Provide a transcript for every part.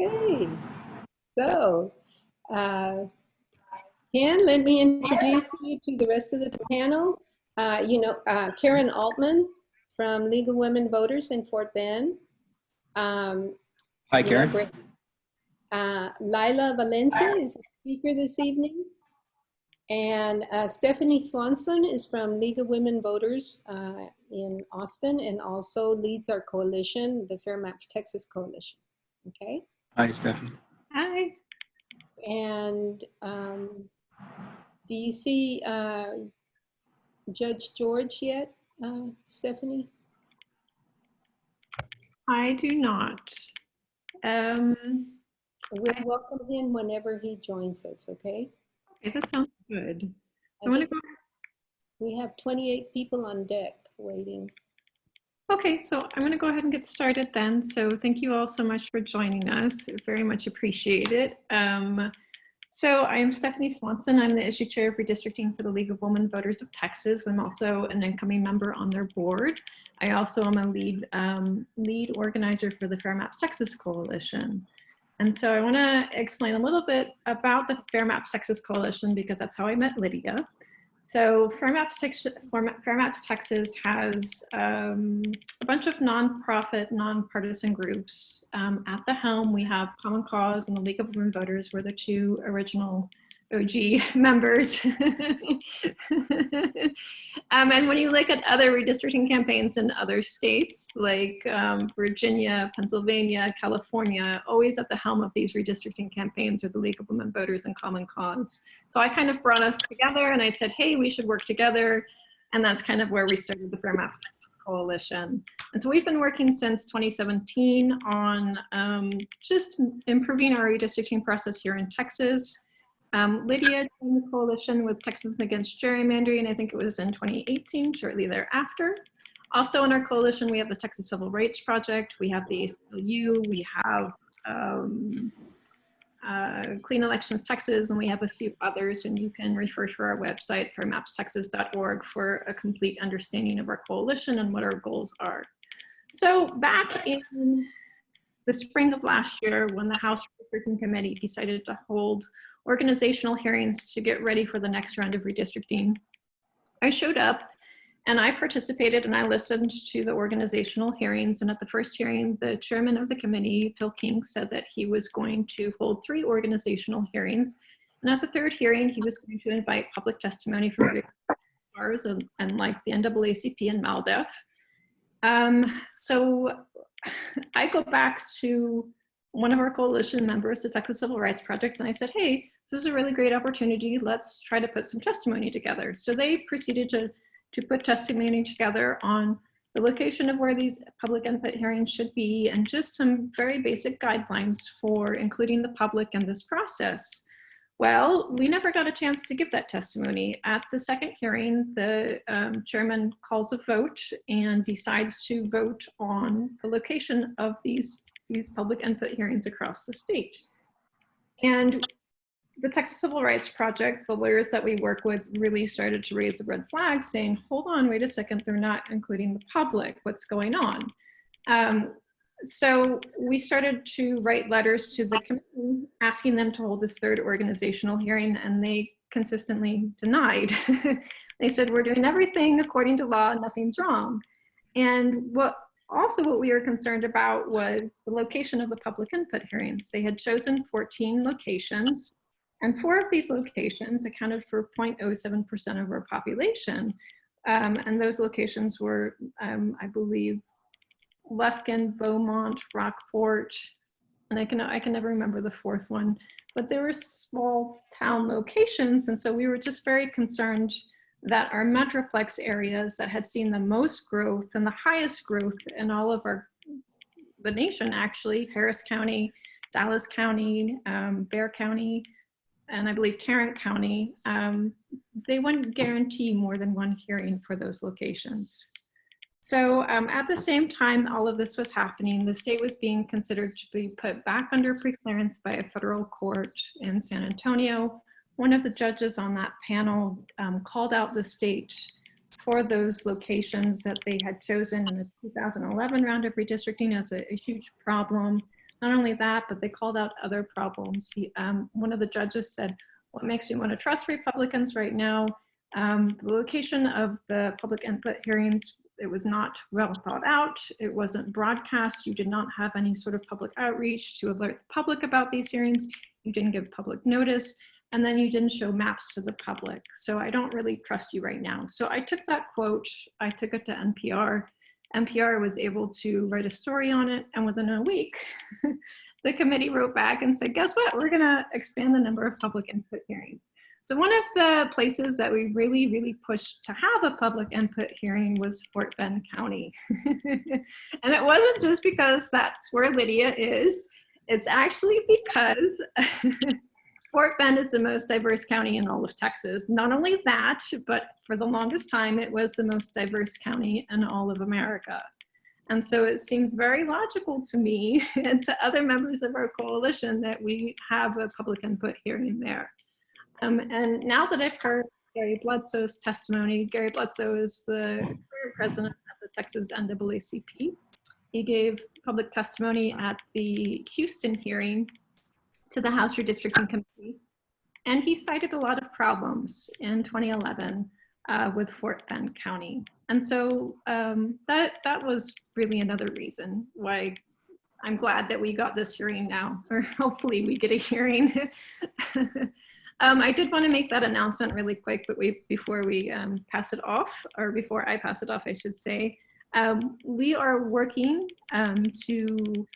Okay, so uh, Ken, let me introduce you to the rest of the panel. Karen Altman from League of Women Voters in Fort Bend. Hi, Karen. Lila Valencia is a speaker this evening. And Stephanie Swanson is from League of Women Voters in Austin and also leads our coalition, the Fair Maps Texas Coalition. Okay. Hi, Stephanie. Hi. And do you see Judge George yet, Stephanie? I do not. We'll welcome him whenever he joins us, okay? Okay, that sounds good. So I'm gonna go. We have 28 people on deck waiting. Okay, so I'm going to go ahead and get started then. So thank you all so much for joining us. Very much appreciate it. So I am Stephanie Swanson. I'm the issue chair of redistricting for the League of Women Voters of Texas. I'm also an incoming member on their board. I also am a lead organizer for the Fair Maps Texas Coalition. And so I want to explain a little bit about the Fair Maps Texas Coalition because that's how I met Lydia. So Fair Maps Texas has a bunch of nonprofit, nonpartisan groups. At the helm, we have Common Cause and the League of Women Voters. We're the two original OG members. And when you look at other redistricting campaigns in other states, like Virginia, Pennsylvania, California, always at the helm of these redistricting campaigns are the League of Women Voters and Common Cause. So I kind of brought us together and I said, hey, we should work together. And that's kind of where we started the Fair Maps Texas Coalition. And so we've been working since 2017 on just improving our redistricting process here in Texas. Lydia joined the coalition with Texas Against Gerrymandering, I think it was in 2018, shortly thereafter. Also in our coalition, we have the Texas Civil Rights Project, we have the ACLU, we have Clean Elections Texas, and we have a few others, and you can refer to our website, fairmapstexas.org, for a complete understanding of our coalition and what our goals are. So back in the spring of last year, when the House Redistricting Committee decided to hold organizational hearings to get ready for the next round of redistricting, I showed up and I participated and I listened to the organizational hearings. And at the first hearing, the chairman of the committee, Phil King, said that he was going to hold 3 organizational hearings. And at the third hearing, he was going to invite public testimony from bars and like the NAACP and MALDEF. So I go back to one of our coalition members, the Texas Civil Rights Project, and I said, hey, this is a really great opportunity. Let's try to put some testimony together. So they proceeded to put testimony together on the location of where these public input hearings should be and just some very basic guidelines for including the public in this process. Well, we never got a chance to give that testimony. At the second hearing, the chairman calls a vote and decides to vote on the location of these public input hearings across the state. And the Texas Civil Rights Project, the lawyers that we work with, really started to raise a red flag saying, hold on, wait a second, they're not including the public, what's going on? So we started to write letters to the committee asking them to hold this third organizational hearing, and they consistently denied. They said, we're doing everything according to law, nothing's wrong. And what we were concerned about was the location of the public input hearings. They had chosen 14 locations, and 4 of these locations accounted for 0.07% of our population. And those locations were, I believe, Lufkin, Beaumont, Rockport, and I can never remember the 4th one, but they were small town locations. And so we were just very concerned that our Metroplex areas that had seen the most growth and the highest growth in all of the nation, actually, Harris County, Dallas County, Bexar County, and I believe Tarrant County, they wouldn't guarantee more than 1 hearing for those locations. So at the same time all of this was happening, the state was being considered to be put back under preclearance by a federal court in San Antonio. One of the judges on that panel called out the state for those locations that they had chosen in the 2011 round of redistricting as a huge problem. Not only that, but they called out other problems. One of the judges said, what makes me want to trust Republicans right now? The location of the public input hearings, it was not well thought out. It wasn't broadcast. You did not have any sort of public outreach to alert the public about these hearings. You didn't give public notice. And then you didn't show maps to the public. So I don't really trust you right now. So I took that quote, I took it to NPR. NPR was able to write a story on it. And within a week, the committee wrote back and said, guess what? We're gonna expand the number of public input hearings. So one of the places that we really, really pushed to have a public input hearing was Fort Bend County. And it wasn't just because that's where Lydia is. It's actually because Fort Bend is the most diverse county in all of Texas. Not only that, but for the longest time, it was the most diverse county in all of America. And so it seemed very logical to me and to other members of our coalition that we have a public input hearing there. And now that I've heard Gary Bledsoe's testimony, Gary Bledsoe is the current president of the Texas NAACP. He gave public testimony at the Houston hearing to the House Redistricting Committee. And he cited a lot of problems in 2011 with Fort Bend County. And so that was really another reason why I'm glad that we got this hearing now, or hopefully we get a hearing. I did want to make that announcement really quick, but before we pass it off, or before I pass it off, I should say, we are working to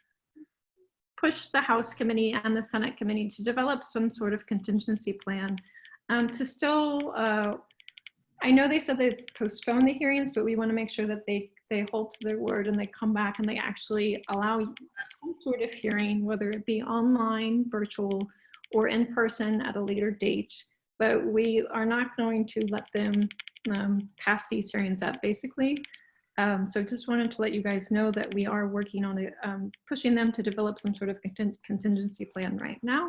push the House committee and the Senate committee to develop some sort of contingency plan to still, I know they said they postponed the hearings, but we want to make sure that they hold to their word and they come back and they actually allow some sort of hearing, whether it be online, virtual, or in person at a later date. But we are not going to let them pass these hearings up, basically. So just wanted to let you guys know that we are working on pushing them to develop some sort of contingency plan right now.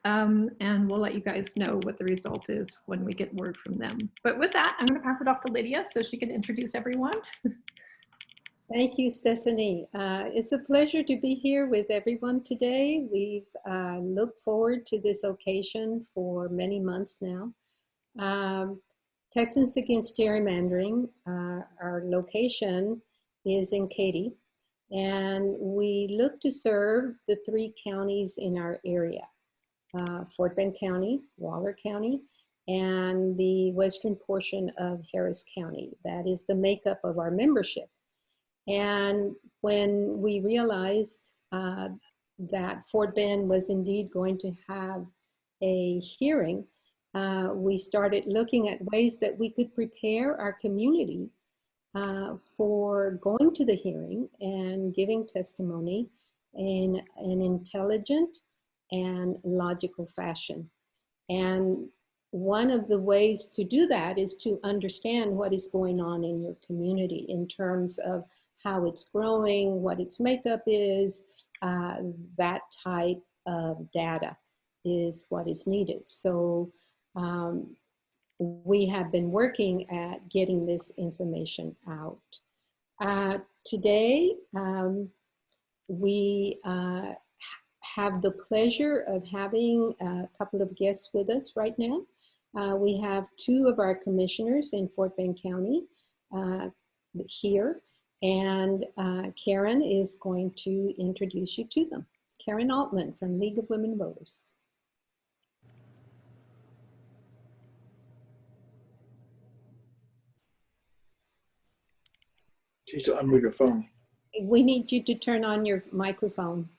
And we'll let you guys know what the result is when we get word from them. But with that, I'm going to pass it off to Lydia so she can introduce everyone. Thank you, Stephanie. It's a pleasure to be here with everyone today. We've looked forward to this occasion for many months now. Texans Against Gerrymandering, our location is in Katy, and we look to serve the 3 counties in our area, Fort Bend County, Waller County, and the western portion of Harris County. That is the makeup of our membership. And when we realized that Fort Bend was indeed going to have a hearing, we started looking at ways that we could prepare our community for going to the hearing and giving testimony in an intelligent and logical fashion. And one of the ways to do that is to understand what is going on in your community in terms of how it's growing, what its makeup is, that type of data is what is needed. So we have been working at getting this information out. Today, we have the pleasure of having a couple of guests with us right now. We have 2 of our commissioners in Fort Bend County here, and Karen is going to introduce you to them. Karen Altman from League of Women Voters. She's to unmute her phone. We need you to turn on your microphone.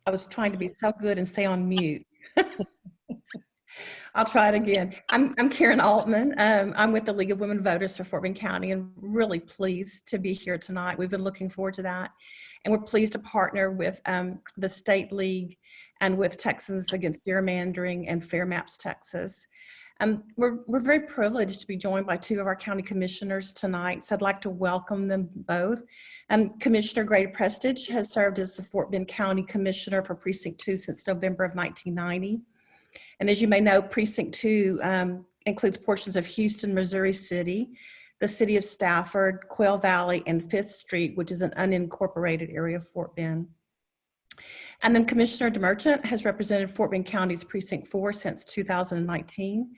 I was trying to be so good and stay on mute. I'll try it again. I'm Karen Altman. I'm with the League of Women Voters for Fort Bend County, and really pleased to be here tonight. We've been looking forward to that. And we're pleased to partner with the State League and with Texans Against Gerrymandering and Fair Maps Texas. We're very privileged to be joined by 2 of our county commissioners tonight, so I'd like to welcome them both. Commissioner Grady Prestige has served as the Fort Bend County Commissioner for Precinct 2 since November of 1990. And as you may know, Precinct 2 includes portions of Houston, Missouri City, the city of Stafford, Quail Valley, and 5th Street, which is an unincorporated area of Fort Bend. And then Commissioner DeMerchant has represented Fort Bend County's Precinct 4 since 2019.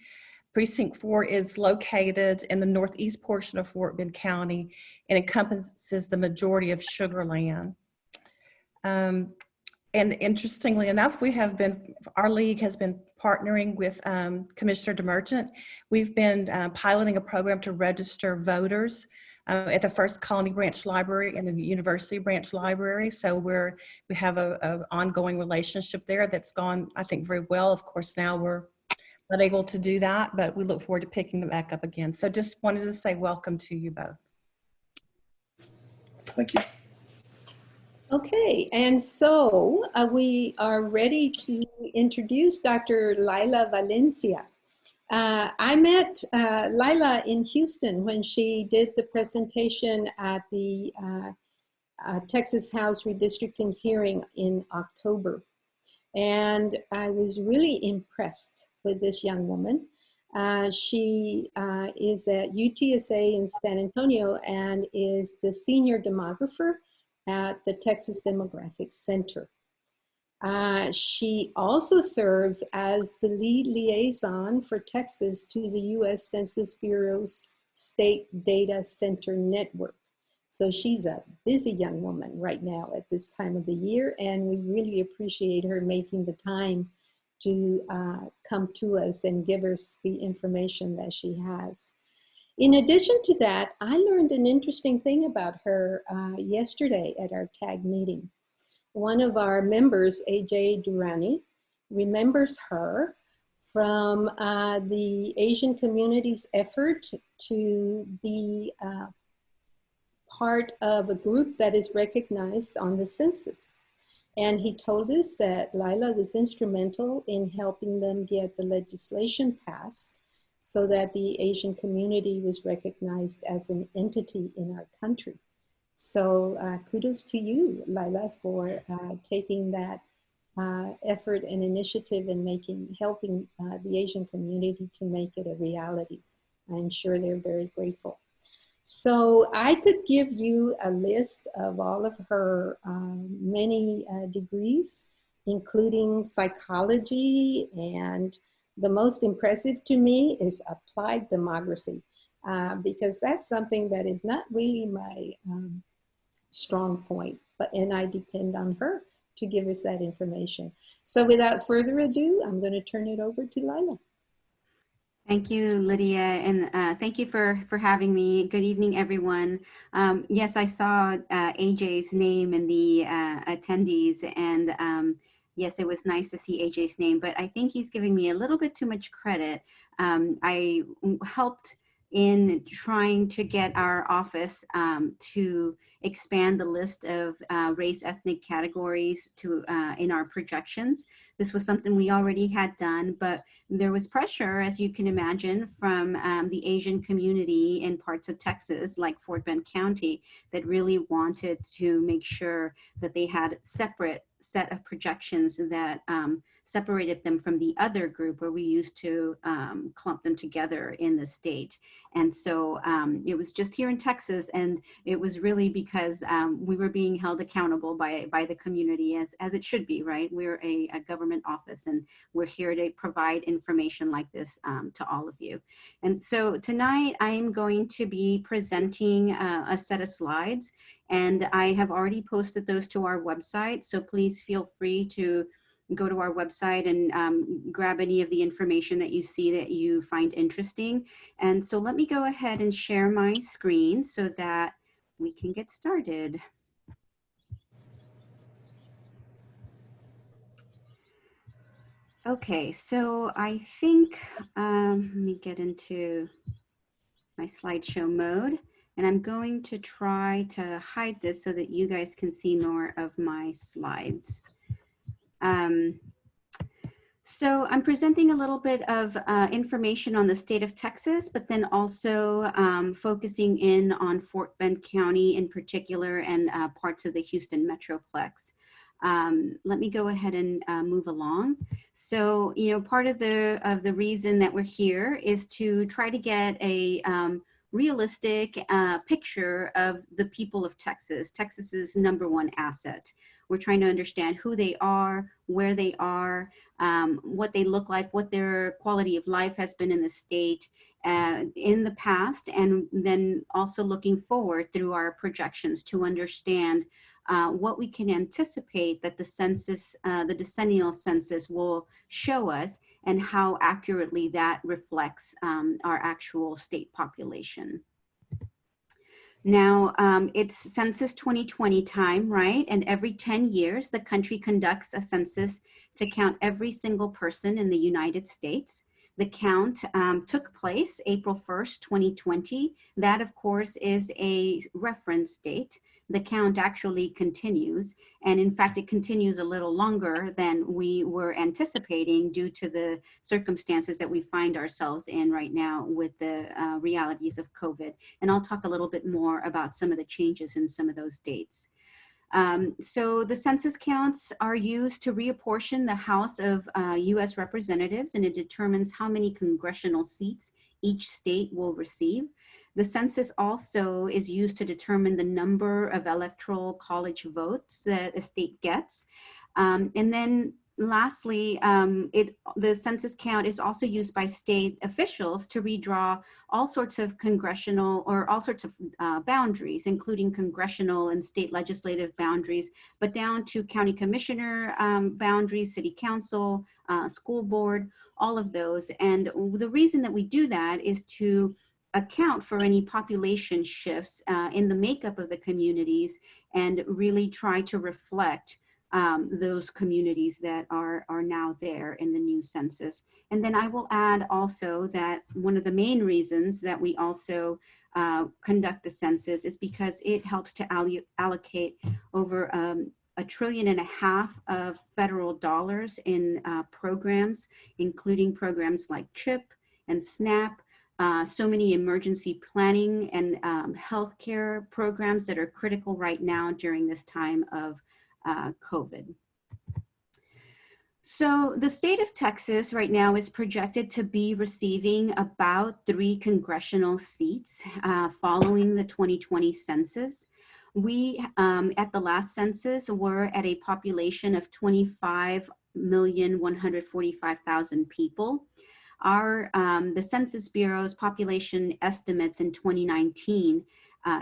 Precinct 4 is located in the northeast portion of Fort Bend County and encompasses the majority of Sugar Land. And interestingly enough, our league has been partnering with Commissioner DeMerchant. We've been piloting a program to register voters at the First Colony Branch Library and the University Branch Library. So we have an ongoing relationship there that's gone, I think, very well. Of course, now we're not able to do that, but we look forward to picking them back up again. So just wanted to say welcome to you both. Thank you. Okay, and so we are ready to introduce Dr. Lila Valencia. I met Lila in Houston when she did the presentation at the Texas House redistricting hearing in October. And I was really impressed with this young woman. She is at UTSA in San Antonio and is the senior demographer at the Texas Demographic Center. She also serves as the lead liaison for Texas to the U.S. Census Bureau's State Data Center Network. So she's a busy young woman right now at this time of the year, and we really appreciate her making the time to come to us and give us the information that she has. In addition to that, I learned an interesting thing about her yesterday at our TAG meeting. One of our members, AJ Durrani, remembers her from the Asian community's effort to be part of a group that is recognized on the census. And he told us that Lila was instrumental in helping them get the legislation passed so that the Asian community was recognized as an entity in our country. So kudos to you, Lila, for taking that effort and initiative and helping the Asian community to make it a reality. I'm sure they're very grateful. So I could give you a list of all of her many degrees, including psychology, and the most impressive to me is applied demography, because that's something that is not really my strong point, and I depend on her to give us that information. So without further ado, I'm going to turn it over to Lila. Thank you, Lydia, and thank you for having me. Good evening, everyone. Yes, I saw AJ's name in the attendees, and yes, it was nice to see AJ's name, but I think he's giving me a little bit too much credit. I helped in trying to get our office to expand the list of race ethnic categories to in our projections. This was something we already had done, but there was pressure, as you can imagine, from the Asian community in parts of Texas, like Fort Bend County, that really wanted to make sure that they had separate set of projections that separated them from the other group where we used to clump them together in the state. And so it was just here in Texas, and it was really because we were being held accountable by the community, as it should be, right? We're a government office, and we're here to provide information like this to all of you. And so tonight I'm going to be presenting a set of slides, and I have already posted those to our website. So please feel free to go to our website and grab any of the information that you see that you find interesting. And so let me go ahead and share my screen so that we can get started. Okay, so I think, let me get into my slideshow mode, and I'm going to try to hide this so that you guys can see more of my slides. So I'm presenting a little bit of information on the state of Texas, but then also focusing in on Fort Bend County in particular, and parts of the Houston Metroplex. Let me go ahead and move along. So, you know, part of the reason that we're here is to try to get a realistic picture of the people of Texas, Texas's #1 asset. We're trying to understand who they are, where they are, what they look like, what their quality of life has been in the state in the past, and then also looking forward through our projections to understand what we can anticipate that the census, the decennial census will show us, and how accurately that reflects our actual state population. Now, it's Census 2020 time, right? And every 10 years, the country conducts a census to count every single person in the United States. The count took place April 1st, 2020. That, of course, is a reference date. The count actually continues. And in fact, it continues a little longer than we were anticipating due to the circumstances that we find ourselves in right now with the realities of COVID. And I'll talk a little bit more about some of the changes in some of those dates. So the census counts are used to reapportion the House of US Representatives, and it determines how many congressional seats each state will receive. The census also is used to determine the number of electoral college votes that a state gets. And then lastly, the census count is also used by state officials to redraw all sorts of congressional or all sorts of boundaries, including congressional and state legislative boundaries, but down to county commissioner boundaries, city council, school board, all of those. And the reason that we do that is to account for any population shifts in the makeup of the communities and really try to reflect those communities that are now there in the new census. And then I will add also that one of the main reasons that we also conduct the census is because it helps to allocate over $1.5 trillion of federal dollars in programs, including programs like CHIP and SNAP, so many emergency planning and healthcare programs that are critical right now during this time of COVID. So the state of Texas right now is projected to be receiving about 3 congressional seats following the 2020 census. We, at the last census, were at a population of 25,145,000 people. The Census Bureau's population estimates in 2019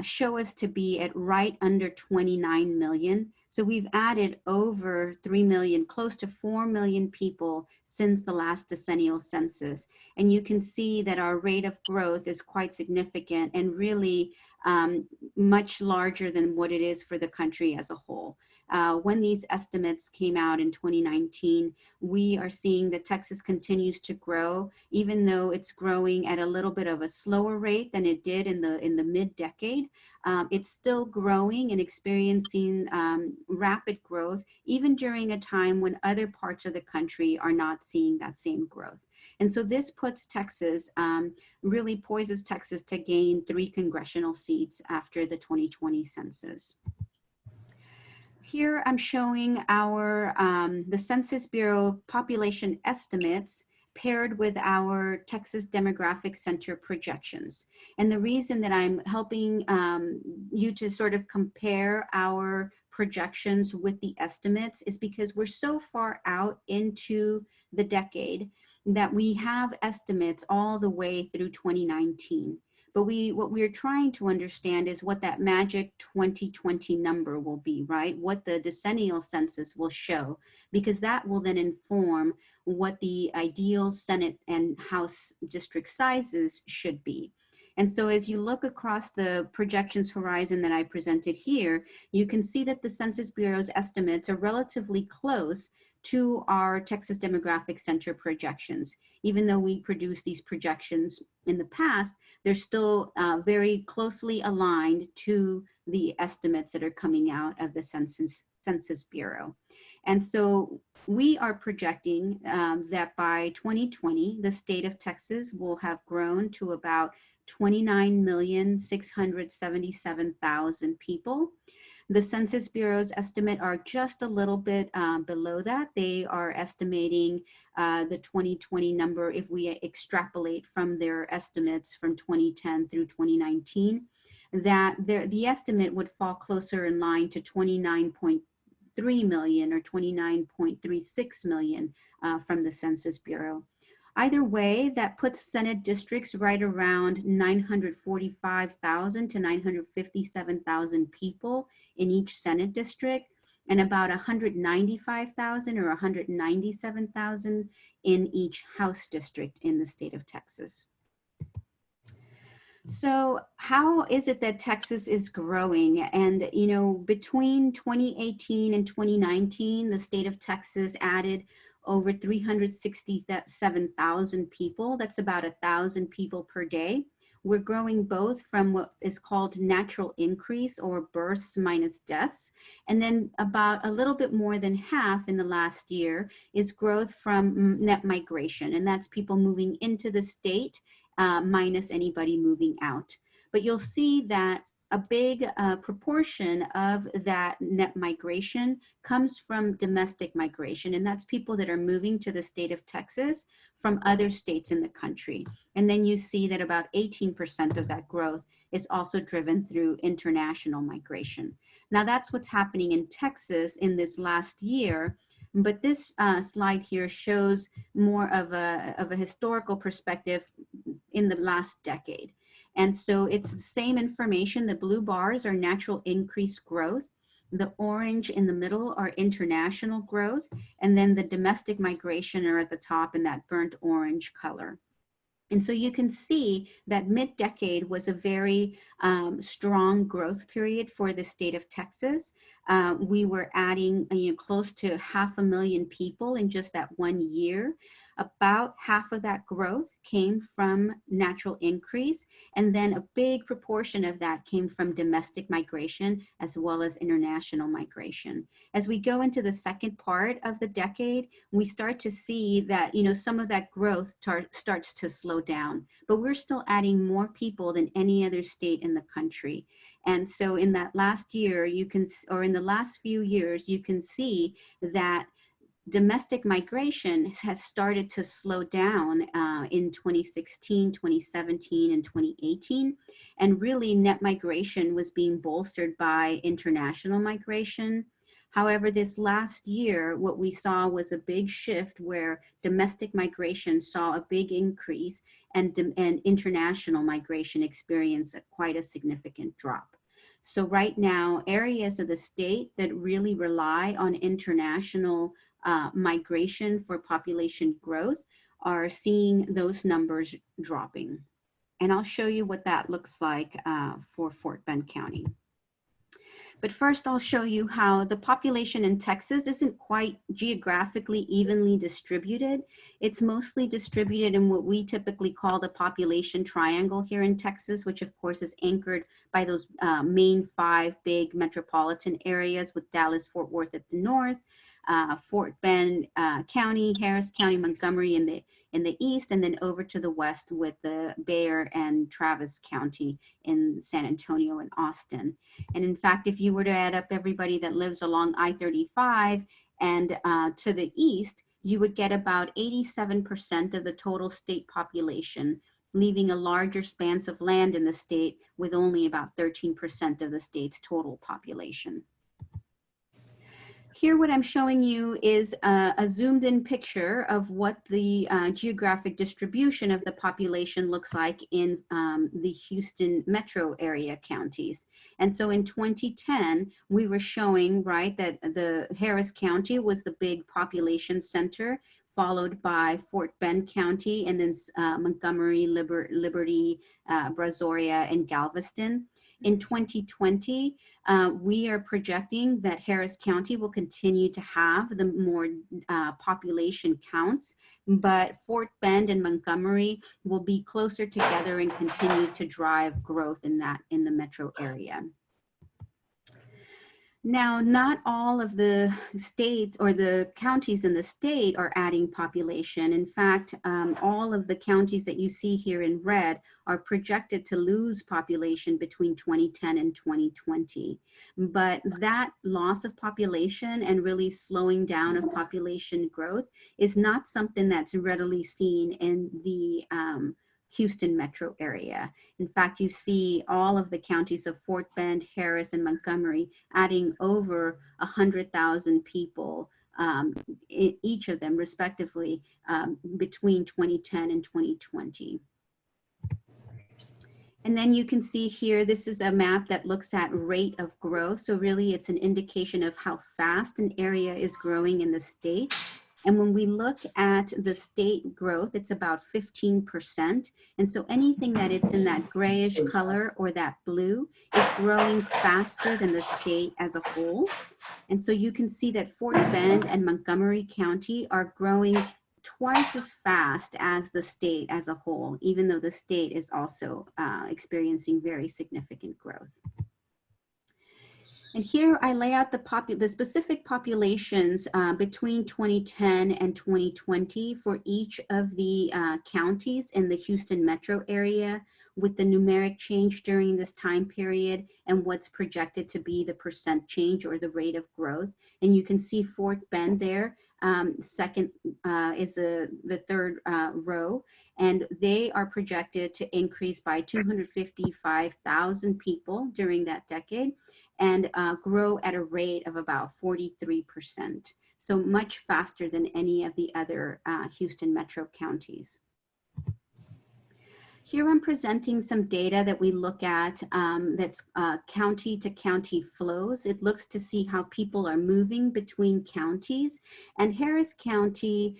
show us to be at right under 29 million. So we've added over 3 million, close to 4 million people since the last decennial census. And you can see that our rate of growth is quite significant and really much larger than what it is for the country as a whole. When these estimates came out in 2019, we are seeing that Texas continues to grow, even though it's growing at a little bit of a slower rate than it did in the mid-decade. It's still growing and experiencing rapid growth, even during a time when other parts of the country are not seeing that same growth. And so this puts Texas, really poises Texas to gain 3 congressional seats after the 2020 census. Here I'm showing our, the Census Bureau population estimates paired with our Texas Demographic Center projections. And the reason that I'm helping you to sort of compare our projections with the estimates is because we're so far out into the decade that we have estimates all the way through 2019. But what we're trying to understand is what that magic 2020 number will be, right? What the decennial census will show, because that will then inform what the ideal Senate and House district sizes should be. And so as you look across the projections horizon that I presented here, you can see that the Census Bureau's estimates are relatively close to our Texas Demographic Center projections. Even though we produced these projections in the past, they're still very closely aligned to the estimates that are coming out of the Census Bureau. And so we are projecting that by 2020, the state of Texas will have grown to about 29,677,000 people. The Census Bureau's estimate are just a little bit below that. They are estimating the 2020 number, if we extrapolate from their estimates from 2010 through 2019, that the estimate would fall closer in line to 29.3 million or 29.36 million from the Census Bureau. Either way, that puts Senate districts right around 945,000 to 957,000 people in each Senate district, and about 195,000 or 197,000 in each House district in the state of Texas. So how is it that Texas is growing? And, you know, between 2018 and 2019, the state of Texas added over 367,000 people. That's about 1,000 people per day. We're growing both from what is called natural increase, or births minus deaths. And then about a little bit more than half in the last year is growth from net migration. And that's people moving into the state minus anybody moving out. But you'll see that a big proportion of that net migration comes from domestic migration, and that's people that are moving to the state of Texas from other states in the country. And then you see that about 18% of that growth is also driven through international migration. Now that's what's happening in Texas in this last year. But this slide here shows more of a historical perspective in the last decade. And so it's the same information. The blue bars are natural increase growth. The orange in the middle are international growth. And then the domestic migration are at the top in that burnt orange color. And so you can see that mid-decade was a very strong growth period for the state of Texas. We were adding close to 500,000 people in just that 1 year. About half of that growth came from natural increase, and then a big proportion of that came from domestic migration as well as international migration. As we go into the second part of the decade, we start to see that some of that growth starts to slow down, but we're still adding more people than any other state in the country. And so in that last year, in the last few years, you can see that domestic migration has started to slow down in 2016, 2017, and 2018. And really net migration was being bolstered by international migration. However, this last year, what we saw was a big shift where domestic migration saw a big increase and international migration experienced quite a significant drop. So right now, areas of the state that really rely on international migration for population growth are seeing those numbers dropping. And I'll show you what that looks like for Fort Bend County. But first, I'll show you how the population in Texas isn't quite geographically evenly distributed. It's mostly distributed in what we typically call the population triangle here in Texas, which of course is anchored by those main 5 big metropolitan areas, with Dallas-Fort Worth at the north, Fort Bend County, Harris County, Montgomery in the east, and then over to the west with the Bexar and Travis County in San Antonio and Austin. And in fact, if you were to add up everybody that lives along I-35 and to the east, you would get about 87% of the total state population, leaving a larger expanse of land in the state with only about 13% of the state's total population. Here, what I'm showing you is a zoomed in picture of what the geographic distribution of the population looks like in the Houston metro area counties. And so in 2010, we were showing, right, that the Harris County was the big population center, followed by Fort Bend County, and then Montgomery, Liberty, Brazoria, and Galveston. In 2020, we are projecting that Harris County will continue to have the more population counts, but Fort Bend and Montgomery will be closer together and continue to drive growth in the metro area. Now, not all of the states or the counties in the state are adding population. In fact, all of the counties that you see here in red are projected to lose population between 2010 and 2020. But that loss of population and really slowing down of population growth is not something that's readily seen in the Houston metro area. In fact, you see all of the counties of Fort Bend, Harris, and Montgomery adding over 100,000 people, in each of them respectively, between 2010 and 2020. And then you can see here, this is a map that looks at rate of growth. So really it's an indication of how fast an area is growing in the state. And when we look at the state growth, it's about 15%. And so anything that is in that grayish color or that blue is growing faster than the state as a whole. And so you can see that Fort Bend and Montgomery County are growing twice as fast as the state as a whole, even though the state is also experiencing very significant growth. And here I lay out the specific populations between 2010 and 2020 for each of the counties in the Houston metro area, with the numeric change during this time period and what's projected to be the percent change or the rate of growth. And you can see Fort Bend there. Second is the third row, and they are projected to increase by 255,000 people during that decade and grow at a rate of about 43%. So much faster than any of the other Houston metro counties. Here I'm presenting some data that we look at that's county to county flows. It looks to see how people are moving between counties. And Harris County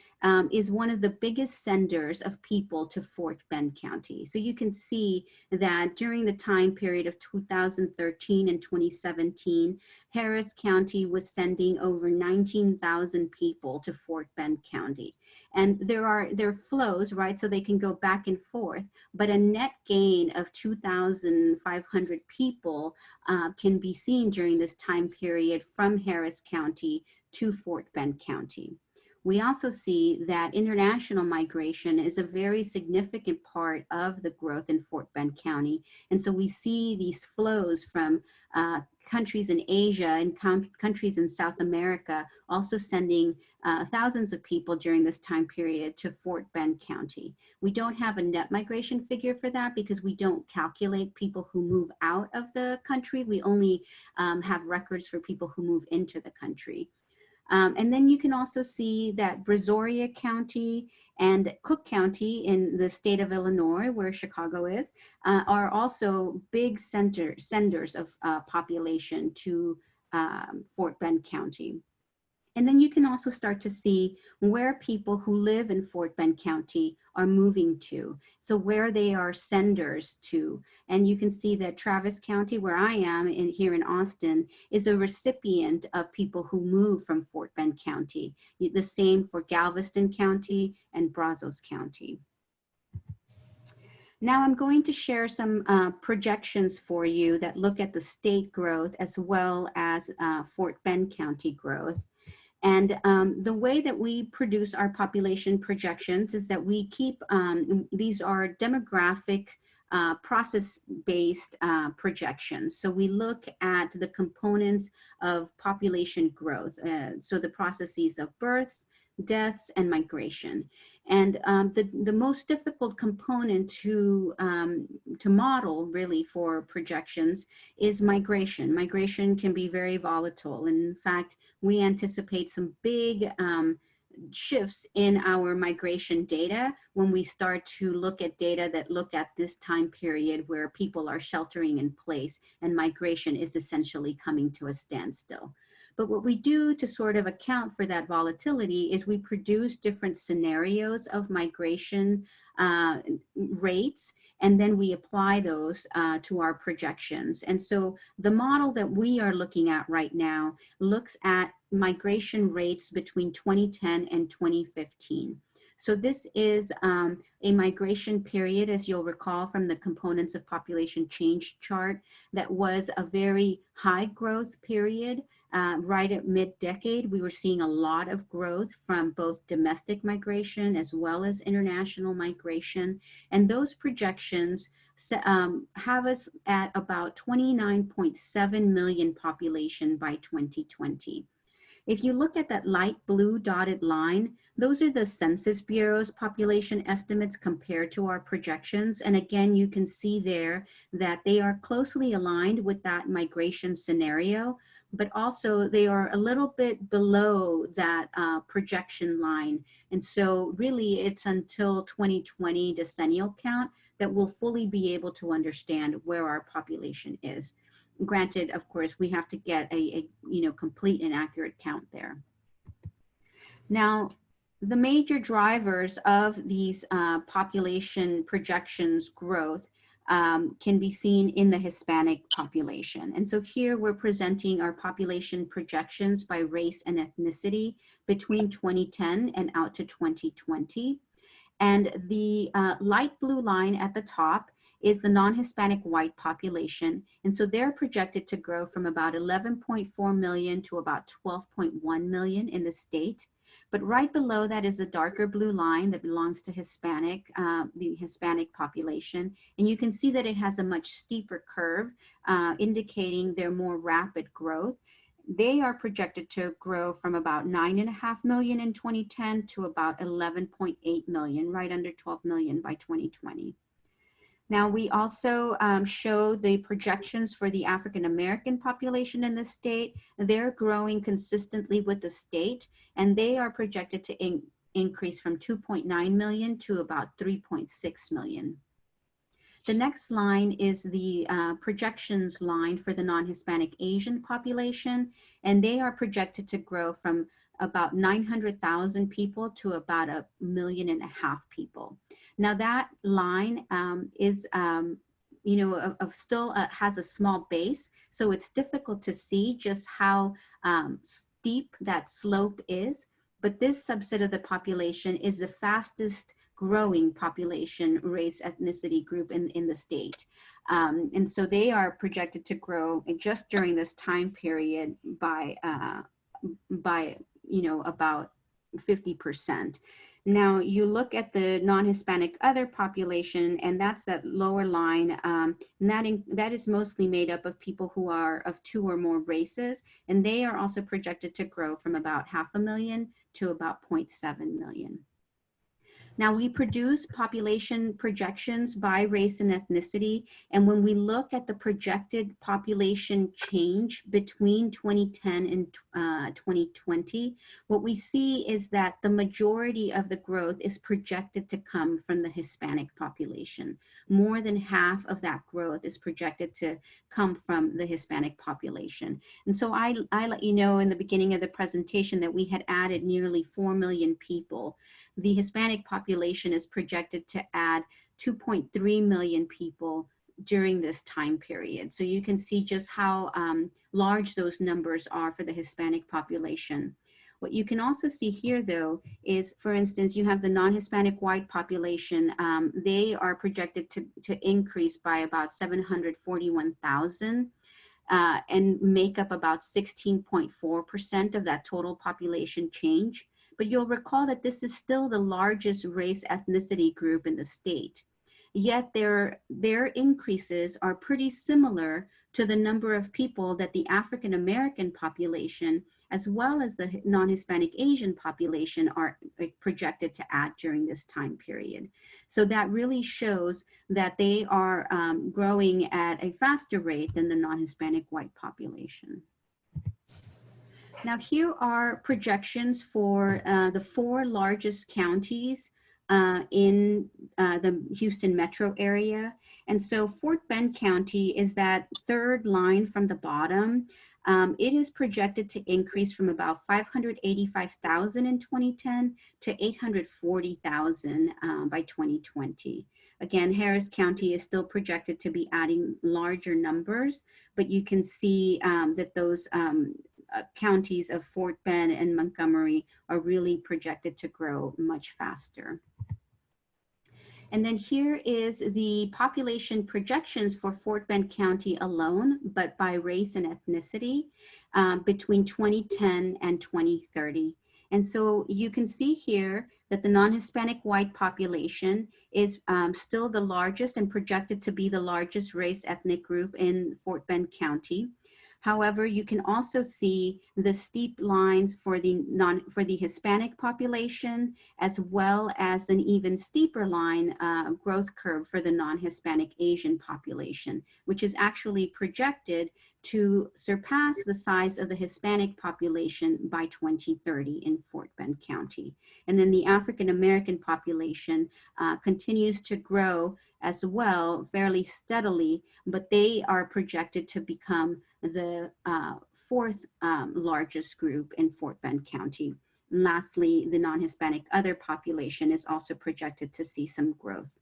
is one of the biggest senders of people to Fort Bend County. So you can see that during the time period of 2013 and 2017, Harris County was sending over 19,000 people to Fort Bend County. And there are flows, right? So they can go back and forth, but a net gain of 2,500 people can be seen during this time period from Harris County to Fort Bend County. We also see that international migration is a very significant part of the growth in Fort Bend County. And so we see these flows from countries in Asia and countries in South America also sending thousands of people during this time period to Fort Bend County. We don't have a net migration figure for that because we don't calculate people who move out of the country. We only have records for people who move into the country. And then you can also see that Brazoria County and Cook County in the state of Illinois, where Chicago is, are also big senders of population to Fort Bend County. And then you can also start to see where people who live in Fort Bend County are moving to. So where they are senders to. And you can see that Travis County, where I am here in Austin, is a recipient of people who move from Fort Bend County. The same for Galveston County and Brazos County. Now I'm going to share some projections for you that look at the state growth as well as Fort Bend County growth. And the way that we produce our population projections is that we keep, these are demographic process-based projections. So we look at the components of population growth. So the processes of births, deaths, and migration. And the most difficult component to model really for projections is migration. Migration can be very volatile. And in fact, we anticipate some big shifts in our migration data when we start to look at data that look at this time period where people are sheltering in place and migration is essentially coming to a standstill. But what we do to sort of account for that volatility is we produce different scenarios of migration rates, and then we apply those to our projections. And so the model that we are looking at right now looks at migration rates between 2010 and 2015. So this is a migration period, as you'll recall from the components of population change chart, that was a very high growth period right at mid-decade, we were seeing a lot of growth from both domestic migration as well as international migration. And those projections have us at about 29.7 million population by 2020. If you look at that light blue dotted line, those are the Census Bureau's population estimates compared to our projections. And again, you can see there that they are closely aligned with that migration scenario, but also they are a little bit below that projection line. And so really it's until 2020 decennial count that we'll fully be able to understand where our population is. Granted, of course, we have to get a complete and accurate count there. Now, the major drivers of these population projections growth can be seen in the Hispanic population. And so here we're presenting our population projections by race and ethnicity between 2010 and out to 2020. And the light blue line at the top is the non-Hispanic white population. And so they're projected to grow from about 11.4 million to about 12.1 million in the state. But right below that is a darker blue line that belongs to the Hispanic population. And you can see that it has a much steeper curve, indicating their more rapid growth. They are projected to grow from about 9.5 million in 2010 to about 11.8 million, right under 12 million by 2020. Now, we also show the projections for the African American population in the state. They're growing consistently with the state, and they are projected to increase from 2.9 million to about 3.6 million. The next line is the projections line for the non-Hispanic Asian population, and they are projected to grow from about 900,000 people to about 1.5 million people. Now that line is, still has a small base, so it's difficult to see just how steep that slope is, but this subset of the population is the fastest growing population, race, ethnicity group in the state. And so they are projected to grow just during this time period by about 50%. Now you look at the non-Hispanic other population, and that's that lower line, and that is mostly made up of people who are of 2 or more races, and they are also projected to grow from about 500,000 to about 0.7 million. Now, we produce population projections by race and ethnicity, and when we look at the projected population change between 2010 and 2020, what we see is that the majority of the growth is projected to come from the Hispanic population. More than half of that growth is projected to come from the Hispanic population. And so I let you know in the beginning of the presentation that we had added nearly 4 million people. The Hispanic population is projected to add 2.3 million people during this time period. So you can see just how large those numbers are for the Hispanic population. What you can also see here, though, is, for instance, you have the non-Hispanic white population. They are projected to increase by about 741,000 and make up about 16.4% of that total population change. But you'll recall that this is still the largest race ethnicity group in the state. Yet their increases are pretty similar to the number of people that the African American population, as well as the non-Hispanic Asian population, are projected to add during this time period. So that really shows that they are growing at a faster rate than the non-Hispanic white population. Now here are projections for the 4 largest counties in the Houston metro area. And so Fort Bend County is that third line from the bottom. It is projected to increase from about 585,000 in 2010 to 840,000 by 2020. Again, Harris County is still projected to be adding larger numbers, but you can see that those counties of Fort Bend and Montgomery are really projected to grow much faster. And then here is the population projections for Fort Bend County alone, but by race and ethnicity between 2010 and 2030. And so you can see here that the non-Hispanic white population is still the largest and projected to be the largest race ethnic group in Fort Bend County. However, you can also see the steep lines for the Hispanic population, as well as an even steeper line growth curve for the non-Hispanic Asian population, which is actually projected to surpass the size of the Hispanic population by 2030 in Fort Bend County. And then the African American population continues to grow as well, fairly steadily, but they are projected to become the fourth largest group in Fort Bend County. And lastly, the non-Hispanic other population is also projected to see some growth.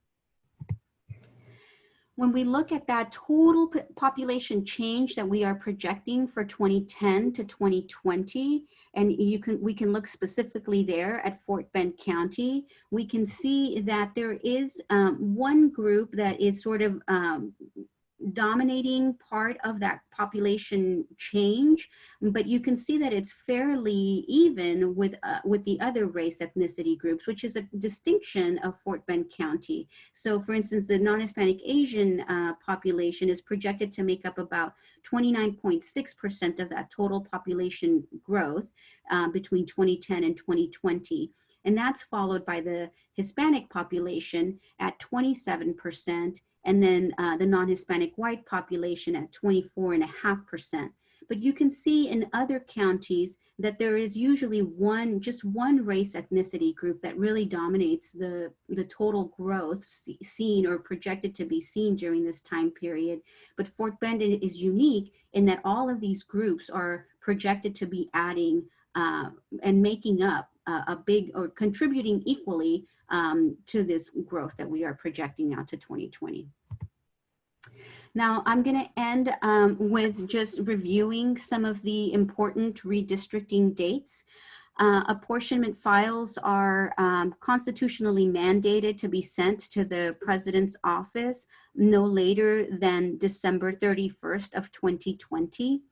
When we look at that total population change that we are projecting for 2010 to 2020, and we can look specifically there at Fort Bend County, we can see that there is one group that is sort of dominating part of that population change, but you can see that it's fairly even with the other race ethnicity groups, which is a distinction of Fort Bend County. So for instance, the non-Hispanic Asian population is projected to make up about 29.6% of that total population growth between 2010 and 2020. And that's followed by the Hispanic population at 27%, and then the non-Hispanic white population at 24.5%. But you can see in other counties that there is usually just one race ethnicity group that really dominates the total growth seen or projected to be seen during this time period. But Fort Bend is unique in that all of these groups are projected to be adding and making up a big, or contributing equally to this growth that we are projecting out to 2020. Now, I'm going to end with just reviewing some of the important redistricting dates. Apportionment files are constitutionally mandated to be sent to the President's office no later than December 31st of 2020.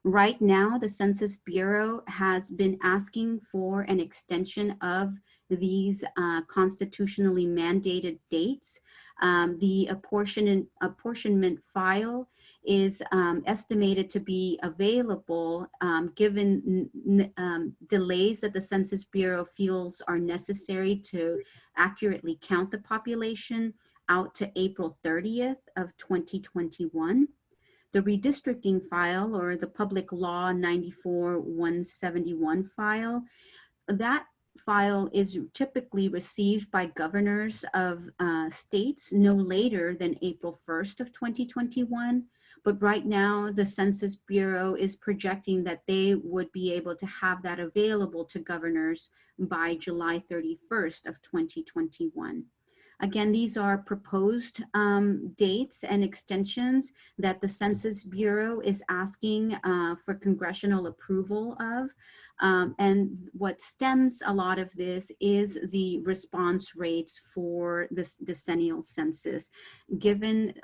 Right now, the Census Bureau has been asking for an extension of these constitutionally mandated dates. The apportionment file is estimated to be available given delays that the Census Bureau feels are necessary to accurately count the population out to April 30th of 2021. The redistricting file, or the Public Law 94-171 file, that file is typically received by governors of states no later than April 1st of 2021. But right now, the Census Bureau is projecting that they would be able to have that available to governors by July 31st of 2021. Again, these are proposed dates and extensions that the Census Bureau is asking for congressional approval of. And what stems a lot of this is the response rates for this decennial census. Given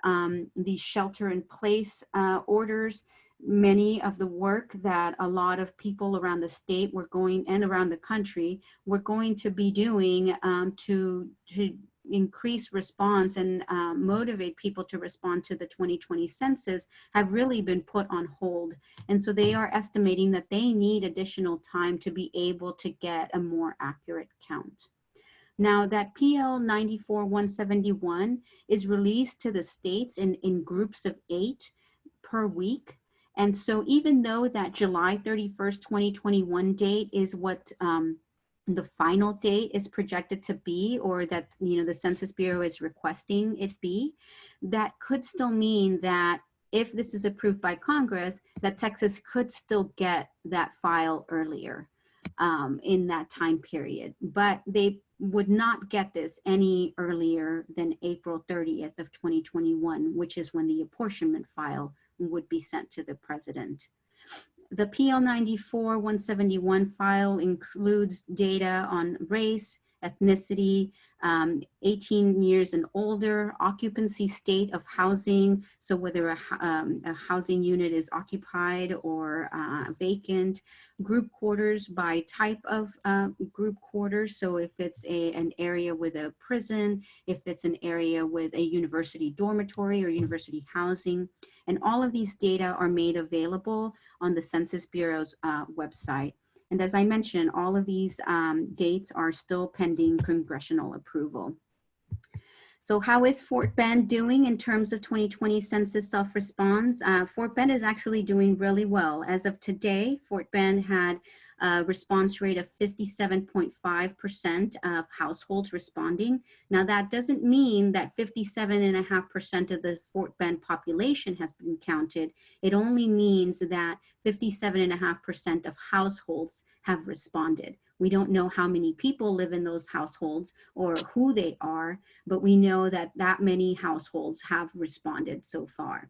the shelter-in-place orders, many of the work that a lot of people around the state and around the country were going to be doing to increase response and motivate people to respond to the 2020 census have really been put on hold. And so they are estimating that they need additional time to be able to get a more accurate count. Now, that PL 94-171 is released to the states in groups of 8 per week. And so even though that July 31st, 2021 date is what the final date is projected to be, or that the Census Bureau is requesting it be, that could still mean that if this is approved by Congress, that Texas could still get that file earlier in that time period. But they would not get this any earlier than April 30th of 2021, which is when the apportionment file would be sent to the President. The PL 94-171 file includes data on race, ethnicity, 18 years and older, occupancy state of housing, so whether a housing unit is occupied or vacant, group quarters by type of group quarters, so if it's an area with a prison, if it's an area with a university dormitory or university housing, and all of these data are made available on the Census Bureau's website. And as I mentioned, all of these dates are still pending congressional approval. So how is Fort Bend doing in terms of 2020 census self-response? Fort Bend is actually doing really well. As of today, Fort Bend had a response rate of 57.5% of households responding. Now that doesn't mean that 57.5% of the Fort Bend population has been counted. It only means that 57.5% of households have responded. We don't know how many people live in those households or who they are, but we know that that many households have responded so far.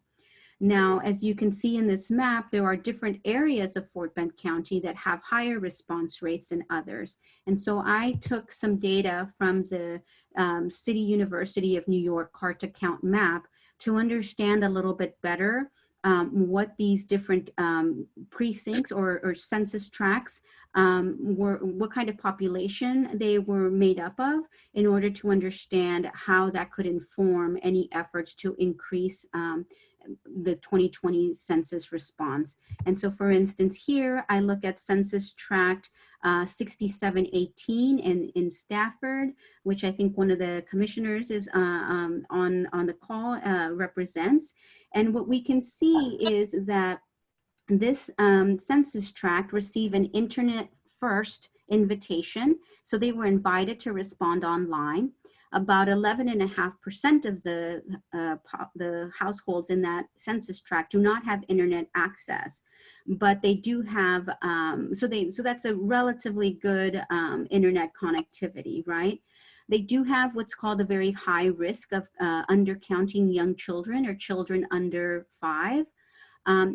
Now, as you can see in this map, there are different areas of Fort Bend County that have higher response rates than others. And so I took some data from the City University of New York Cart-to-Count map to understand a little bit better what these different precincts or census tracts what kind of population they were made up of, in order to understand how that could inform any efforts to increase the 2020 census response. And so for instance, here I look at census tract 6718 in Stafford, which I think one of the commissioners is on the call represents. And what we can see is that this census tract received an internet first invitation. So they were invited to respond online. About 11.5% of the households in that census tract do not have internet access, but they do have, so that's a relatively good internet connectivity, right? They do have what's called a very high risk of undercounting young children or children under 5.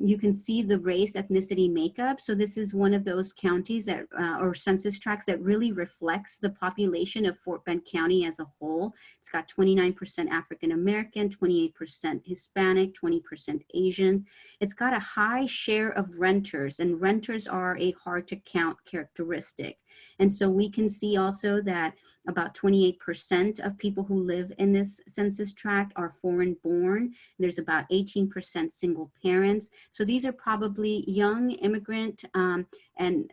You can see the race ethnicity makeup. So this is one of those counties that, or census tracts that really reflects the population of Fort Bend County as a whole. It's got 29% African American, 28% Hispanic, 20% Asian. It's got a high share of renters, and renters are a hard to count characteristic. And so we can see also that about 28% of people who live in this census tract are foreign born. There's about 18% single parents. So these are probably young immigrant and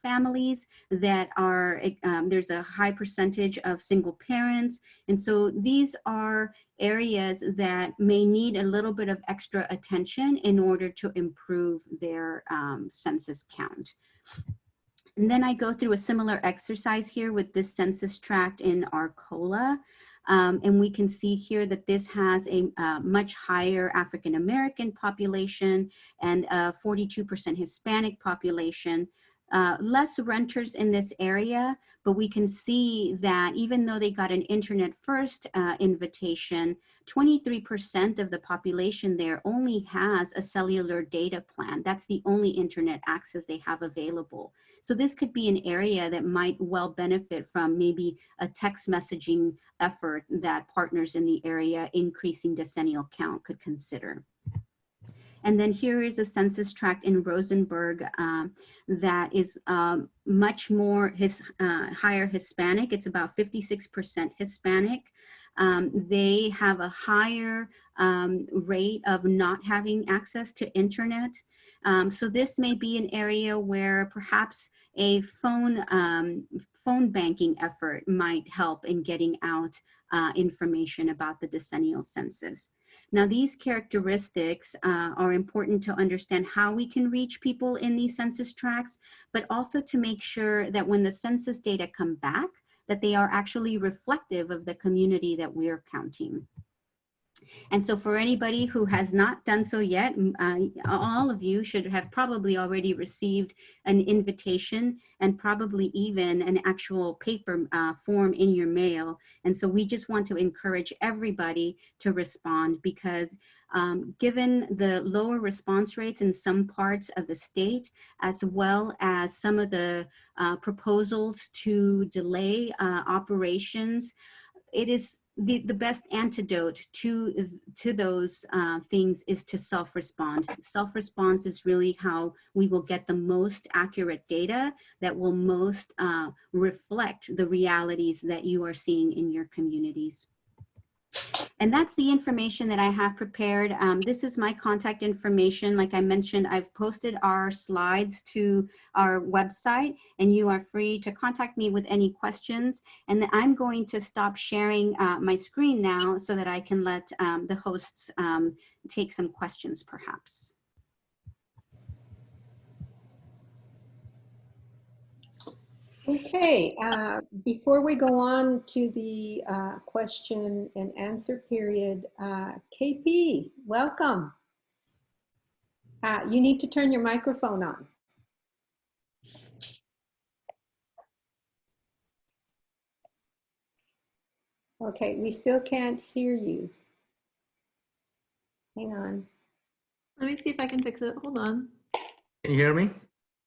families that are, there's a high percentage of single parents. And so these are areas that may need a little bit of extra attention in order to improve their census count. And then I go through a similar exercise here with this census tract in Arcola. And we can see here that this has a much higher African American population and a 42% Hispanic population. Less renters in this area, but we can see that even though they got an internet first invitation, 23% of the population there only has a cellular data plan. That's the only internet access they have available. So this could be an area that might well benefit from maybe a text messaging effort that partners in the area increasing decennial count could consider. And then here is a census tract in Rosenberg that is much more higher Hispanic. It's about 56% Hispanic. They have a higher rate of not having access to internet. So this may be an area where perhaps a phone banking effort might help in getting out information about the decennial census. Now, these characteristics are important to understand how we can reach people in these census tracts, but also to make sure that when the census data come back, that they are actually reflective of the community that we're counting. And so for anybody who has not done so yet, all of you should have probably already received an invitation and probably even an actual paper form in your mail. And so we just want to encourage everybody to respond, because given the lower response rates in some parts of the state, as well as some of the proposals to delay operations, it is the best antidote to those things is to self-respond. Self-response is really how we will get the most accurate data that will most reflect the realities that you are seeing in your communities. And that's the information that I have prepared. This is my contact information. Like I mentioned, I've posted our slides to our website, and you are free to contact me with any questions. And I'm going to stop sharing my screen now so that I can let the hosts take some questions perhaps. Okay, before we go on to the question and answer period, KP, welcome. You need to turn your microphone on. Okay, we still can't hear you. Hang on. Let me see if I can fix it. Hold on. Can you hear me?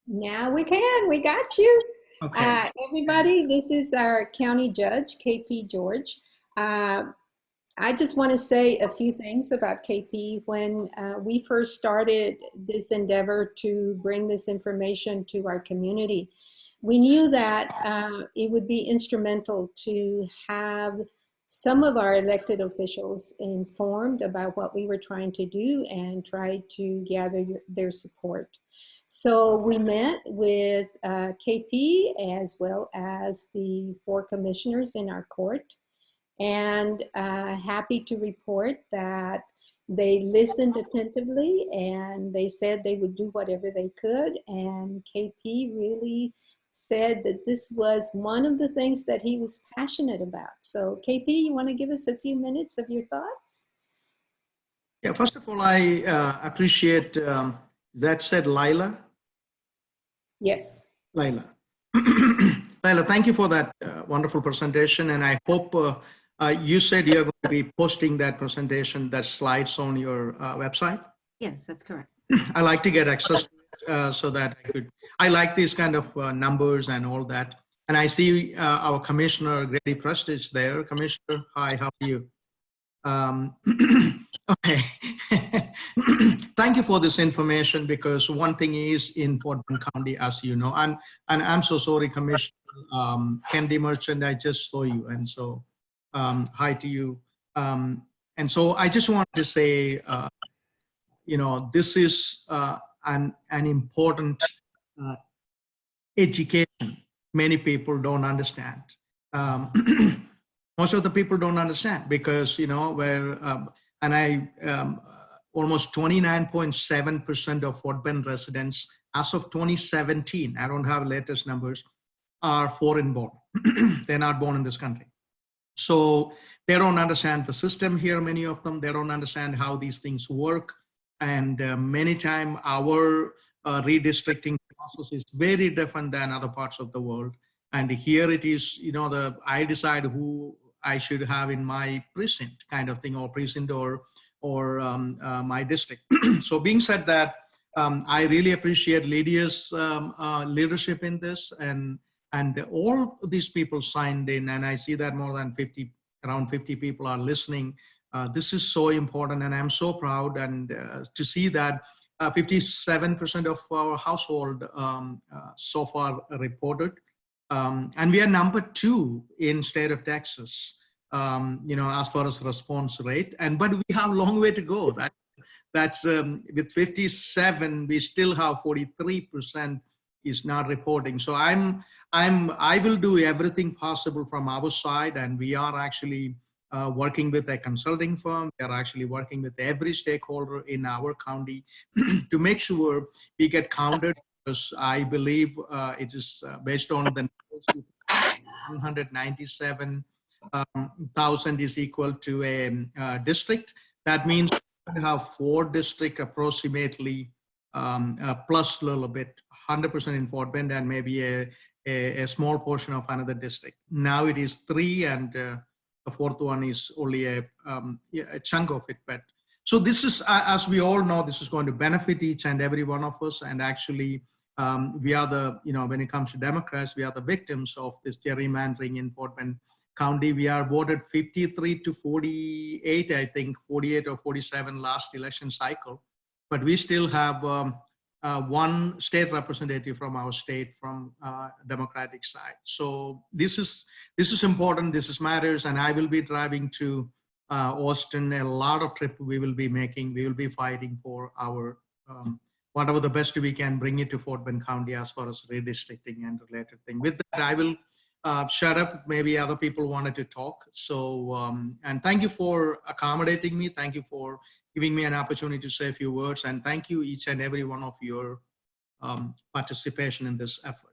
Now we can, we got you. Okay. Everybody, this is our county judge, KP George. I just want to say a few things about KP. When we first started this endeavor to bring this information to our community, we knew that it would be instrumental to have some of our elected officials informed about what we were trying to do and try to gather their support. So we met with KP as well as the 4 commissioners in our court, and happy to report that they listened attentively and they said they would do whatever they could. And KP really said that this was one of the things that he was passionate about. So KP, you want to give us a few minutes of your thoughts? Yeah, first of all, I appreciate that said Lila. Yes. Lila. Lila, thank you for that wonderful presentation. And I hope you said you're going to be posting that presentation, that slides on your website. Yes, that's correct. I like to get access to it so that I like these kind of numbers and all that. And I see our Commissioner Grady Prestige there. Commissioner, hi, how are you? Okay. Thank you for this information, because one thing is in Fort Bend County, as you know, I'm so sorry, Commissioner Candy Merchant, I just saw you, and so hi to you. And so I just wanted to say, you know, this is an important education. Many people don't understand. Most of the people don't understand because, you know, where, and I, almost 29.7% of Fort Bend residents as of 2017, I don't have latest numbers, are foreign born. They're not born in this country. So they don't understand the system here, many of them. They don't understand how these things work. And many times our redistricting process is very different than other parts of the world. And here it is, you know, I decide who I should have in my precinct kind of thing, or precinct or my district. So being said that, I really appreciate Lydia's leadership in this, and all these people signed in, and I see that more than around 50 people are listening. This is so important, and I'm so proud and to see that 57% of our household so far reported. And we are number 2 in state of Texas, you know, as far as response rate. But we have a long way to go. That's with 57, we still have 43% is not reporting. So I will do everything possible from our side, and we are actually working with a consulting firm. We are actually working with every stakeholder in our county to make sure we get counted. Because I believe it is based on the 197,000 is equal to a district. That means we have 4 districts approximately, plus a little bit, 100% in Fort Bend, and maybe a small portion of another district. Now it is 3, and the 4th one is only a chunk of it. But so this is, as we all know, this is going to benefit each and every one of us. And actually, we are the, when it comes to Democrats, we are the victims of this gerrymandering in Fort Bend County. We are voted 53 to 48, I think 48 or 47 last election cycle, but we still have 1 state representative from our state from Democratic side. So this is important. This matters, and I will be driving to Austin. A lot of trip we will be making. We will be fighting for our whatever the best we can bring it to Fort Bend County as far as redistricting and related thing. With that, I will shut up. Maybe other people wanted to talk. So, and thank you for accommodating me. Thank you for giving me an opportunity to say a few words. And thank you each and every one of your participation in this effort.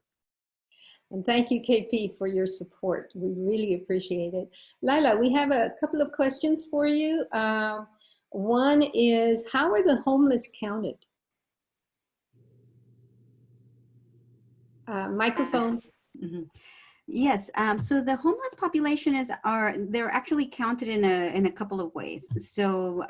And thank you, KP, for your support. We really appreciate it. Lila, we have a couple of questions for you. One is, how are the homeless counted? Microphone. Mm-hmm. Yes, so the homeless population they're actually counted in a couple of ways. So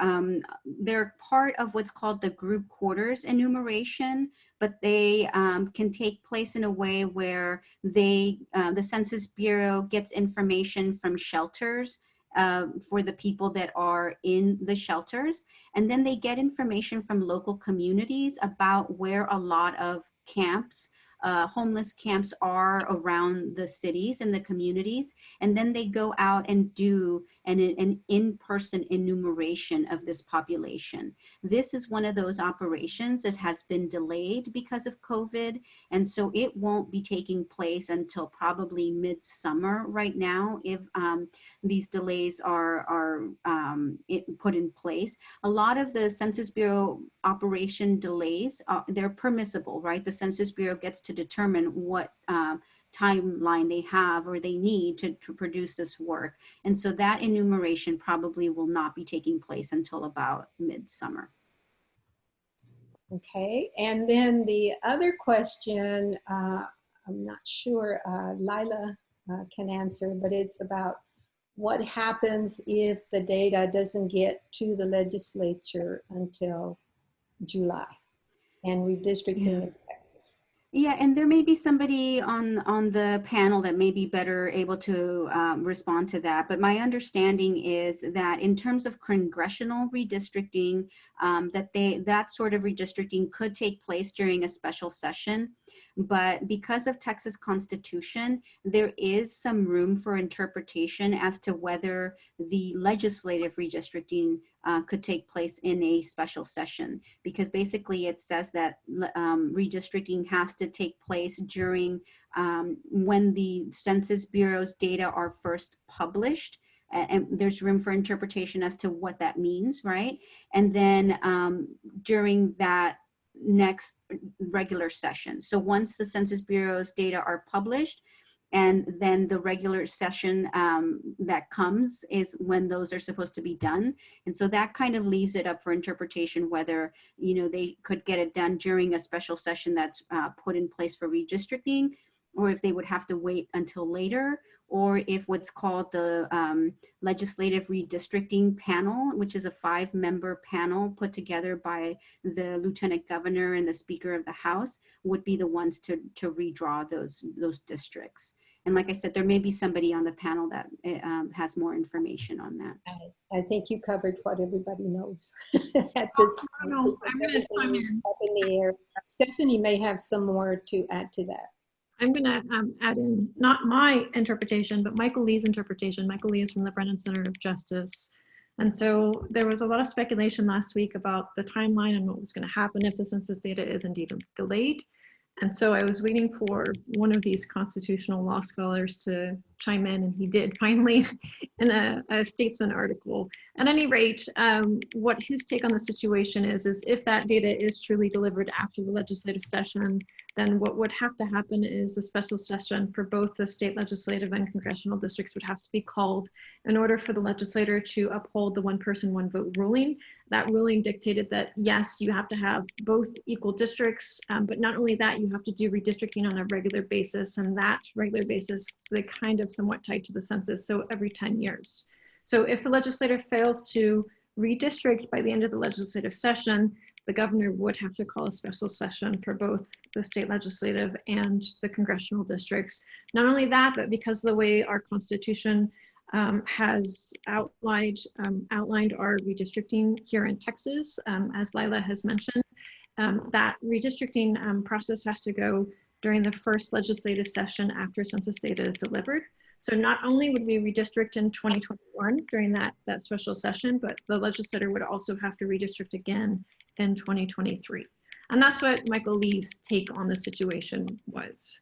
they're part of what's called the group quarters enumeration, but they can take place in a way where the Census Bureau gets information from shelters for the people that are in the shelters, and then they get information from local communities about where a lot of camps, homeless camps are around the cities and the communities, and then they go out and do an in-person enumeration of this population. This is one of those operations that has been delayed because of COVID, and so it won't be taking place until probably midsummer right now if these delays are put in place. A lot of the Census Bureau operation delays, they're permissible, right? The Census Bureau gets to determine what timeline they have or they need to produce this work. And so that enumeration probably will not be taking place until about midsummer. Okay, and then the other question, I'm not sure Lila can answer, but it's about what happens if the data doesn't get to the legislature until July and redistricting in Texas. Yeah, and there may be somebody on the panel that may be better able to respond to that. But my understanding is that in terms of congressional redistricting, that sort of redistricting could take place during a special session. But because of Texas Constitution, there is some room for interpretation as to whether the legislative redistricting could take place in a special session, because basically it says that redistricting has to take place during when the Census Bureau's data are first published, and there's room for interpretation as to what that means, right? And then during that next regular session. So once the Census Bureau's data are published, and then the regular session that comes is when those are supposed to be done. And so that kind of leaves it up for interpretation whether, they could get it done during a special session that's put in place for redistricting, or if they would have to wait until later, or if what's called the legislative redistricting panel, which is a 5-member panel put together by the Lieutenant Governor and the Speaker of the House, would be the ones to redraw those districts. And like I said, there may be somebody on the panel that has more information on that. I think you covered what everybody knows at this point. No, I'm going to chime in. Up in the air. Stephanie may have some more to add to that. I'm going to add in, not my interpretation, but Michael Lee's interpretation. Michael Lee is from the Brennan Center of Justice. And so there was a lot of speculation last week about the timeline and what was going to happen if the census data is indeed delayed. And so I was waiting for one of these constitutional law scholars to chime in, and he did finally in a Statesman article. At any rate, what his take on the situation is if that data is truly delivered after the legislative session, then what would have to happen is a special session for both the state legislative and congressional districts would have to be called in order for the legislator to uphold the one person, one vote ruling. That ruling dictated that, yes, you have to have both equal districts, but not only that, you have to do redistricting on a regular basis, and that regular basis, they kind of somewhat tied to the census, so every 10 years. So if the legislator fails to redistrict by the end of the legislative session, the governor would have to call a special session for both the state legislative and the congressional districts. Not only that, but because of the way our Constitution has outlined our redistricting here in Texas, as Lila has mentioned, that redistricting process has to go during the first legislative session after census data is delivered. So not only would we redistrict in 2021 during that special session, but the legislator would also have to redistrict again in 2023. And that's what Michael Lee's take on the situation was.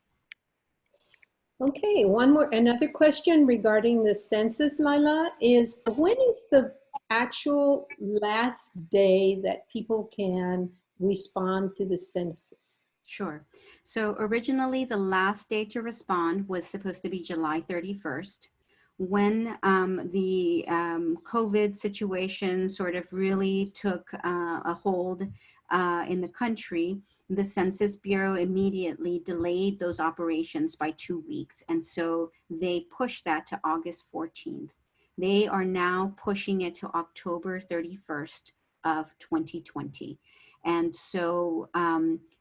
Okay, another question regarding the census, Lila, is when is the actual last day that people can respond to the census? Sure. So originally, the last day to respond was supposed to be July 31st. When the COVID situation sort of really took a hold in the country, the Census Bureau immediately delayed those operations by 2 weeks. And so they pushed that to August 14th. They are now pushing it to October 31st of 2020. And so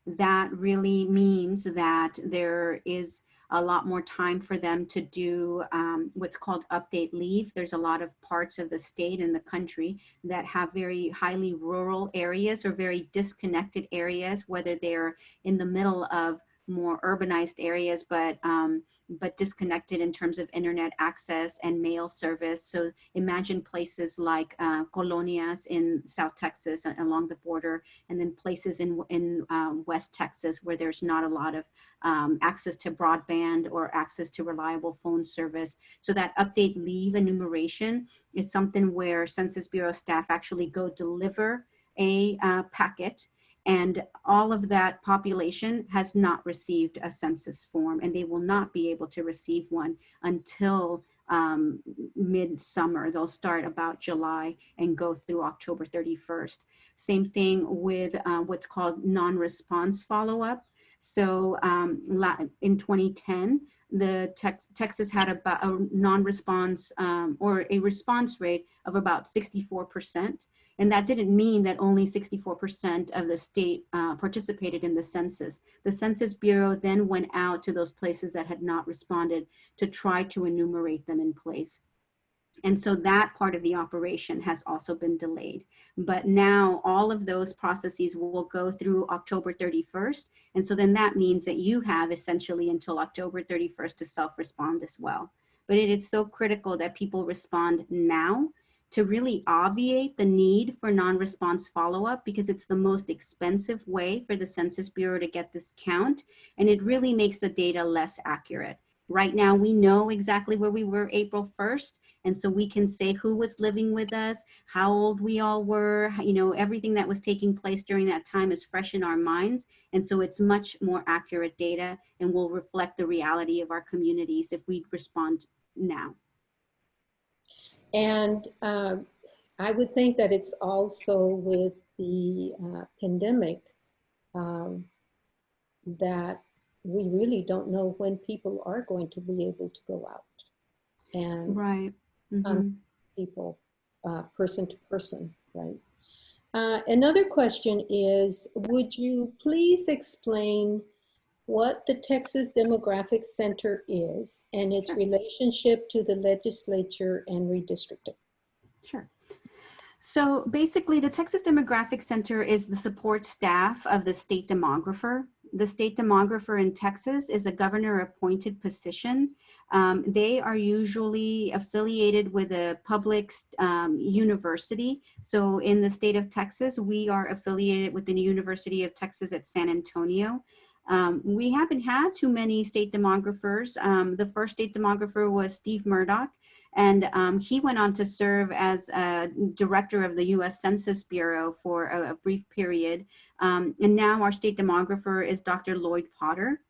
that really means that there is a lot more time for them to do what's called update leave. There's a lot of parts of the state and the country that have very highly rural areas or very disconnected areas, whether they're in the middle of more urbanized areas, but disconnected in terms of internet access and mail service. So imagine places like colonias in South Texas along the border, and then places in West Texas where there's not a lot of access to broadband or access to reliable phone service. So that update leave enumeration is something where Census Bureau staff actually go deliver a packet, and all of that population has not received a census form, and they will not be able to receive one until mid-summer. They'll start about July and go through October 31st. Same thing with what's called non-response follow-up. So in 2010, Texas had about a non-response or a response rate of about 64%. And that didn't mean that only 64% of the state participated in the census. The Census Bureau then went out to those places that had not responded to try to enumerate them in place. And so that part of the operation has also been delayed. But now all of those processes will go through October 31st. And so then that means that you have essentially until October 31st to self-respond as well. But it is so critical that people respond now to really obviate the need for non-response follow-up, because it's the most expensive way for the Census Bureau to get this count, and it really makes the data less accurate. Right now, we know exactly where we were April 1st, and so we can say who was living with us, how old we all were, you know, everything that was taking place during that time is fresh in our minds, and so it's much more accurate data and will reflect the reality of our communities if we respond now. And I would think that it's also with the pandemic that we really don't know when people are going to be able to go out and right. people person to person, right? Another question is, would you please explain what the Texas Demographic Center is and its relationship to the legislature and redistricting? Sure. So basically, the Texas Demographic Center is the support staff of the state demographer. The state demographer in Texas is a governor-appointed position. They are usually affiliated with a public university. So in the state of Texas, we are affiliated with the University of Texas at San Antonio. We haven't had too many state demographers. The first state demographer was Steve Murdoch. And he went on to serve as director of the U.S. Census Bureau for a brief period. And now our state demographer is Dr. Lloyd Potter.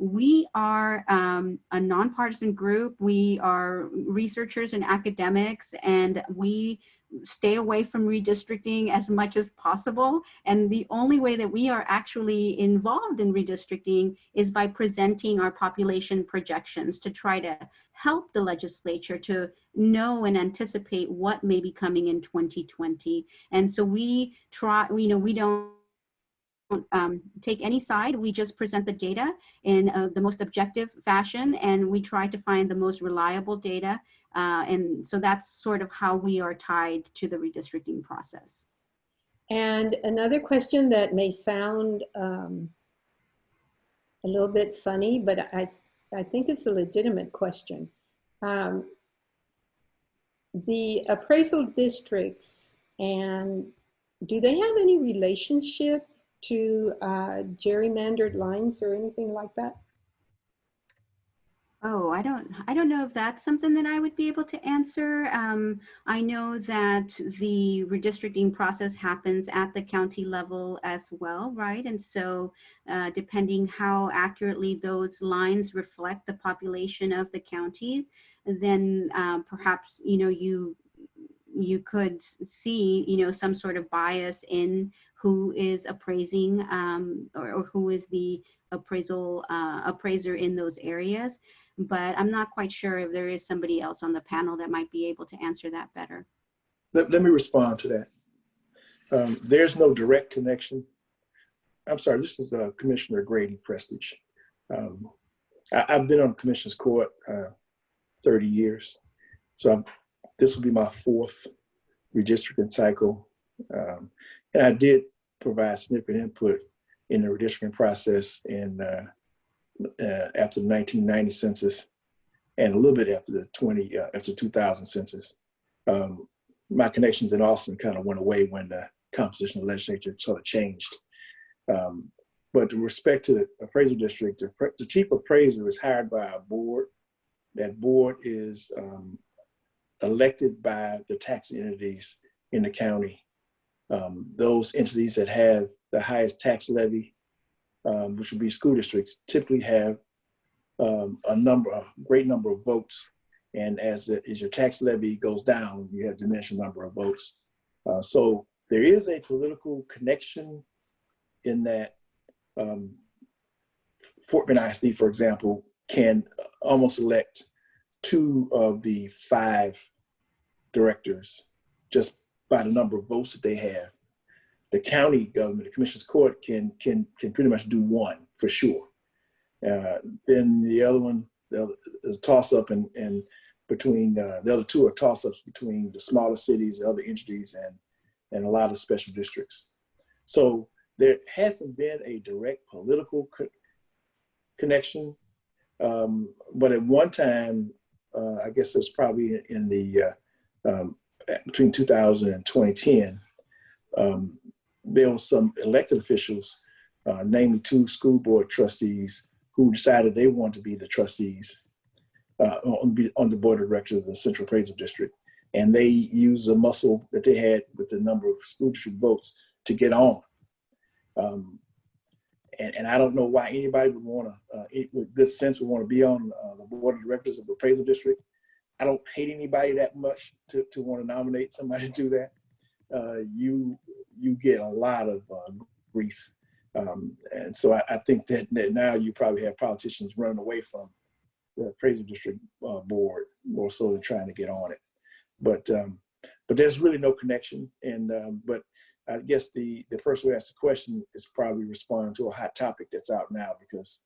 We are a nonpartisan group. We are researchers and academics, and we stay away from redistricting as much as possible. And the only way that we are actually involved in redistricting is by presenting our population projections to try to help the legislature to know and anticipate what may be coming in 2020. And so we try, we don't take any side. We just present the data in the most objective fashion, and we try to find the most reliable data. And so that's sort of how we are tied to the redistricting process. And another question that may sound a little bit funny, but I think it's a legitimate question. The appraisal districts, and do they have any relationship to gerrymandered lines or anything like that? Oh, I don't know if that's something that I would be able to answer. I know that the redistricting process happens at the county level as well, right? And so depending how accurately those lines reflect the population of the county, then perhaps, you could see, some sort of bias in who is appraising or who is the appraiser in those areas. But I'm not quite sure if there is somebody else on the panel that might be able to answer that better. Let me respond to that. There's no direct connection. I'm sorry, this is Commissioner Grady Prestige. I've been on the Commissioner's Court 30 years. So this will be my fourth redistricting cycle. And I did provide significant input in the redistricting process after the 1990 census and a little bit after the after 2000 census. My connections in Austin kind of went away when the composition of the legislature sort of changed. But with respect to the appraisal district, the chief appraiser is hired by a board. That board is elected by the tax entities in the county. Those entities that have the highest tax levy, which would be school districts, typically have a great number of votes. And as your tax levy goes down, you have diminished number of votes. So there is a political connection in that Fort Bend ISD, for example, can almost elect 2 of the 5 directors just by the number of votes that they have. The county government, the Commissioner's Court, can pretty much do 1 for sure. Then the other one is a toss-up and between the other 2 are toss-ups between the smaller cities, the other entities, and a lot of special districts. So there hasn't been a direct political connection, but at one time, I guess it was probably in the between 2000 and 2010, there was some elected officials, namely 2 school board trustees, who decided they wanted to be the trustees on the board of directors of the Central Appraisal District. And they used the muscle that they had with the number of school district votes to get on. And I don't know why anybody would want to, with good sense, would want to be on the board of directors of the appraisal district. I don't hate anybody that much to want to nominate somebody to do that. You get a lot of grief. And so I think that now you probably have politicians running away from the appraisal district board more so than trying to get on it. But there's really no connection. And but I guess the person who asked the question is probably responding to a hot topic that's out now, because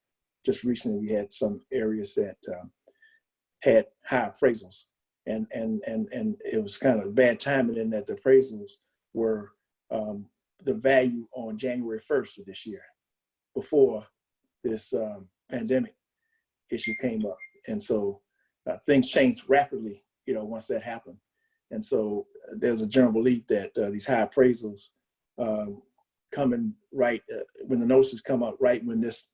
just recently we had some areas that had high appraisals, and it was kind of bad timing in that the appraisals were the value on January 1st of this year, before this pandemic issue came up. And so things changed rapidly, once that happened. And so there's a general belief that these high appraisals coming right when the notices come out right when this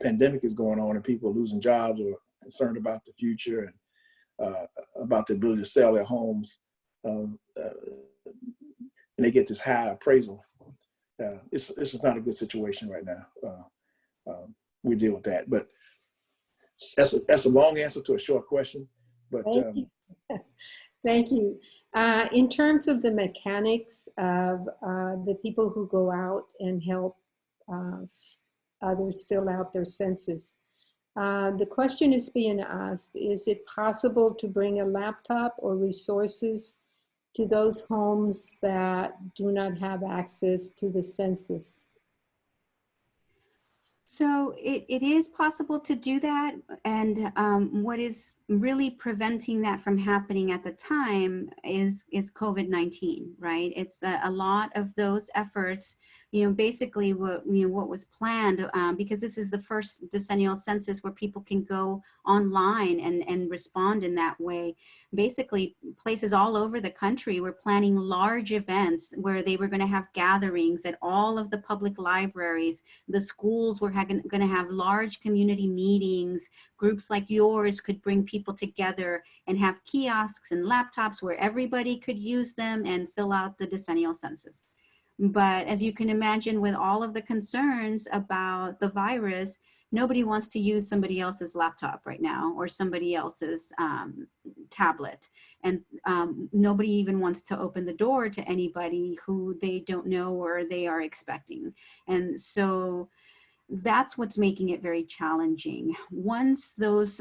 pandemic is going on and people are losing jobs or concerned about the future. about the ability to sell their homes, and they get this high appraisal. It's just not a good situation right now. We deal with that, but that's a long answer to a short question. But Thank you. Thank you. In terms of the mechanics of the people who go out and help others fill out their census, the question is being asked, is it possible to bring a laptop or resources to those homes that do not have access to the census? So it is possible to do that. And what is really preventing that from happening at the time is COVID-19, right? It's a lot of those efforts, basically what was planned, because this is the first decennial census where people can go online and respond in that way. Basically, places all over the country were planning large events where they were going to have gatherings at all of the public libraries. The schools were going to have large community meetings. Groups like yours could bring people together and have kiosks and laptops where everybody could use them and fill out the decennial census. But as you can imagine, with all of the concerns about the virus, nobody wants to use somebody else's laptop right now or somebody else's tablet. And nobody even wants to open the door to anybody who they don't know or they are expecting. And so that's what's making it very challenging. Once those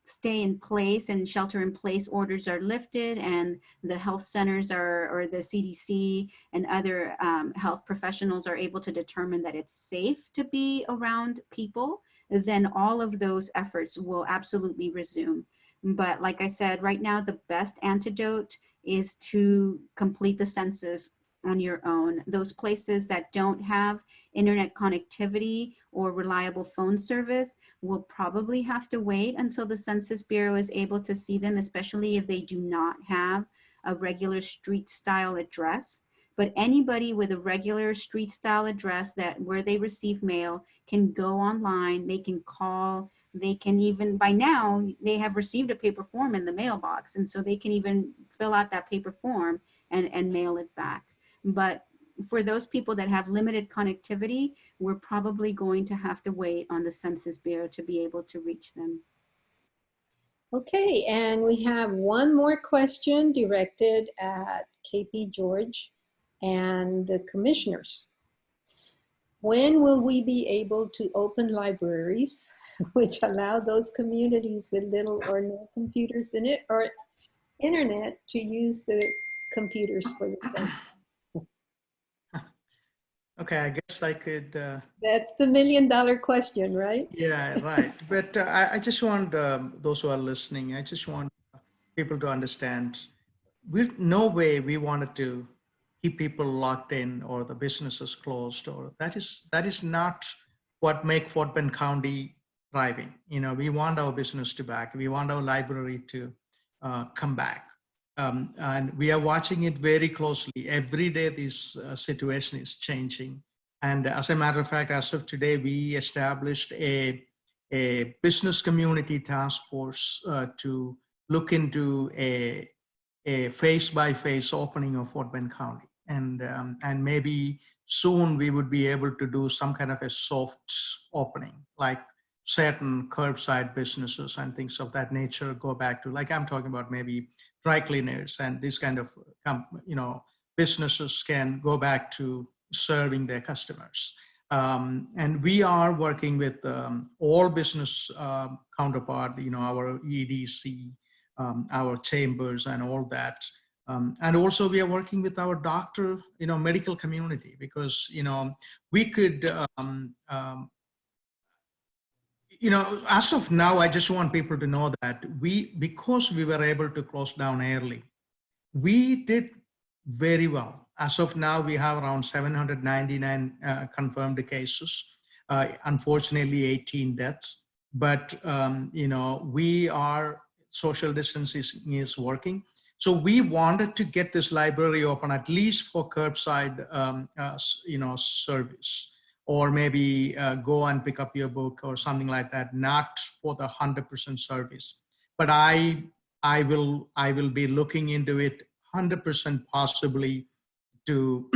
stay in place and shelter in place orders are lifted and the health centers or the CDC and other health professionals are able to determine that it's safe to be around people, then all of those efforts will absolutely resume. But like I said, right now, the best antidote is to complete the census on your own. Those places that don't have internet connectivity or reliable phone service will probably have to wait until the Census Bureau is able to see them, especially if they do not have a regular street style address. But anybody with a regular street style address where they receive mail can go online, they can call, they can even, by now, they have received a paper form in the mailbox. And so they can even fill out that paper form and mail it back. But for those people that have limited connectivity, we're probably going to have to wait on the Census Bureau to be able to reach them. Okay, and we have one more question directed at KP George and the commissioners. When will we be able to open libraries which allow those communities with little or no computers in it or internet to use the computers for the census? Okay, I guess I could. That's the million-dollar question, right? Yeah, right. But I just want those who are listening, I just want people to understand, no way we wanted to keep people locked in or the businesses closed, or that is not what make Fort Bend County thriving. We want our business to back. We want our library to come back. And we are watching it very closely. Every day this situation is changing. And as a matter of fact, as of today, we established a business community task force to look into a phase-by-phase opening of Fort Bend County. And maybe soon we would be able to do some kind of a soft opening, like certain curbside businesses and things of that nature go back to, like I'm talking about, maybe dry cleaners and this kind of, businesses can go back to serving their customers. And we are working with all business counterpart, our EDC, our chambers and all that. And also we are working with our doctor, medical community, because, we could, as of now, I just want people to know that because we were able to close down early, we did very well. As of now, we have around 799 confirmed cases. Unfortunately, 18 deaths. But, social distancing is working. So we wanted to get this library open, at least for curbside, service, or maybe go and pick up your book or something like that, not for the 100% service. But I I will be looking into it 100% possibly to,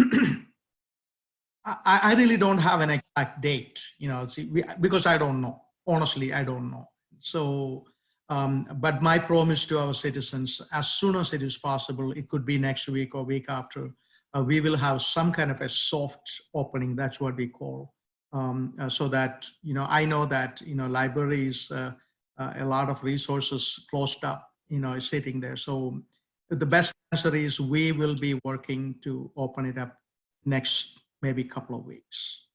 I really don't have an exact date, because I don't know. Honestly, I don't know. So, but my promise to our citizens, as soon as it is possible, it could be next week or week after, we will have some kind of a soft opening. That's what we call, so that, I know that, libraries, a lot of resources closed up, sitting there. So the best answer is we will be working to open it up next maybe couple of weeks.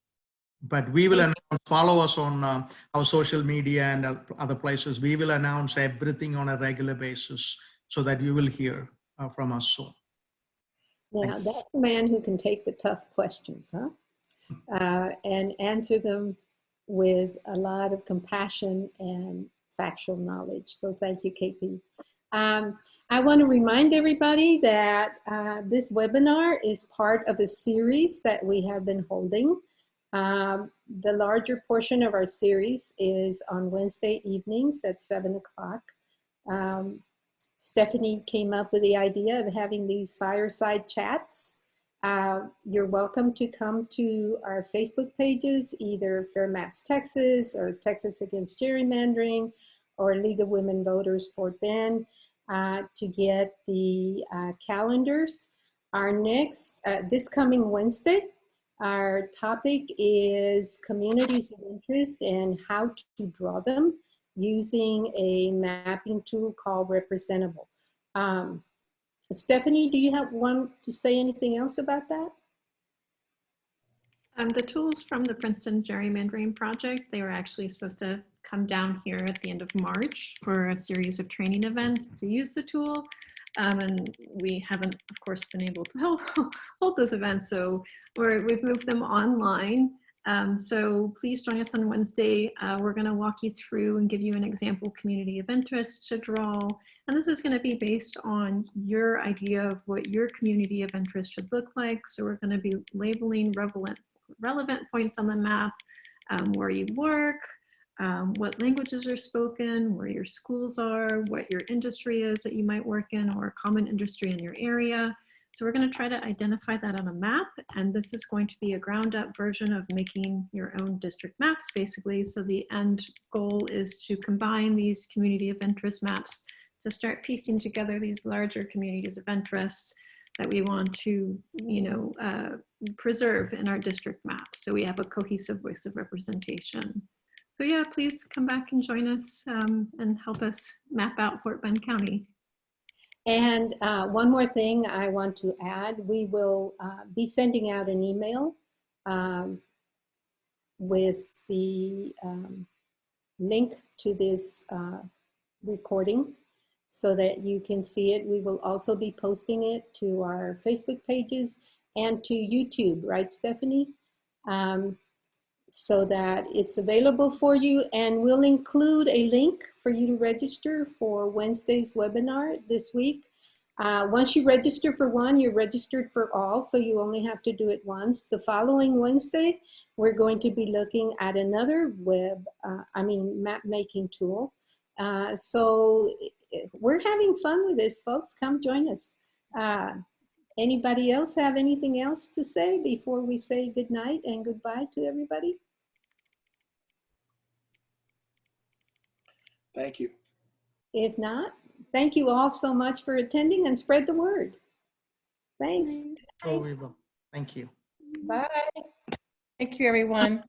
But we will announce, follow us on our social media and other places. We will announce everything on a regular basis so that you will hear from us soon. Yeah, that's a man who can take the tough questions, huh? And answer them with a lot of compassion and factual knowledge. So thank you, KP. I want to remind everybody that this webinar is part of a series that we have been holding. The larger portion of our series is on Wednesday evenings at 7 o'clock. Stephanie came up with the idea of having these fireside chats. You're welcome to come to our Facebook pages, either Fair Maps Texas or Texas Against Gerrymandering or League of Women Voters Fort Bend to get the calendars. Our next, this coming Wednesday, our topic is communities of interest and how to draw them using a mapping tool called Representable. Stephanie, do you want to say anything else about that? The tools from the Princeton Gerrymandering Project, they were actually supposed to come down here at the end of March for a series of training events to use the tool. And we haven't, of course, been able to hold those events. So we've moved them online. So please join us on Wednesday. We're going to walk you through and give you an example community of interest to draw. And this is going to be based on your idea of what your community of interest should look like. So we're going to be labeling relevant points on the map, where you work, what languages are spoken, where your schools are, what your industry is that you might work in, or a common industry in your area. So we're going to try to identify that on a map, and this is going to be a ground up version of making your own district maps, basically. So the end goal is to combine these community of interest maps to start piecing together these larger communities of interest that we want to, preserve in our district maps. So we have a cohesive voice of representation. So yeah, please come back and join us and help us map out Fort Bend County. And one more thing I want to add, we will be sending out an email with the link to this recording so that you can see it. We will also be posting it to our Facebook pages and to YouTube, right, Stephanie? So that it's available for you, and we'll include a link for you to register for Wednesday's webinar this week. Once you register for one, you're registered for all, so you only have to do it once. The following Wednesday, we're going to be looking at another map making tool. So we're having fun with this, folks. Come join us. Anybody else have anything else to say before we say good night and goodbye to everybody? Thank you. If not, thank you all so much for attending, and spread the word. Thanks. Oh, we will. Thank you. Bye. Thank you, everyone.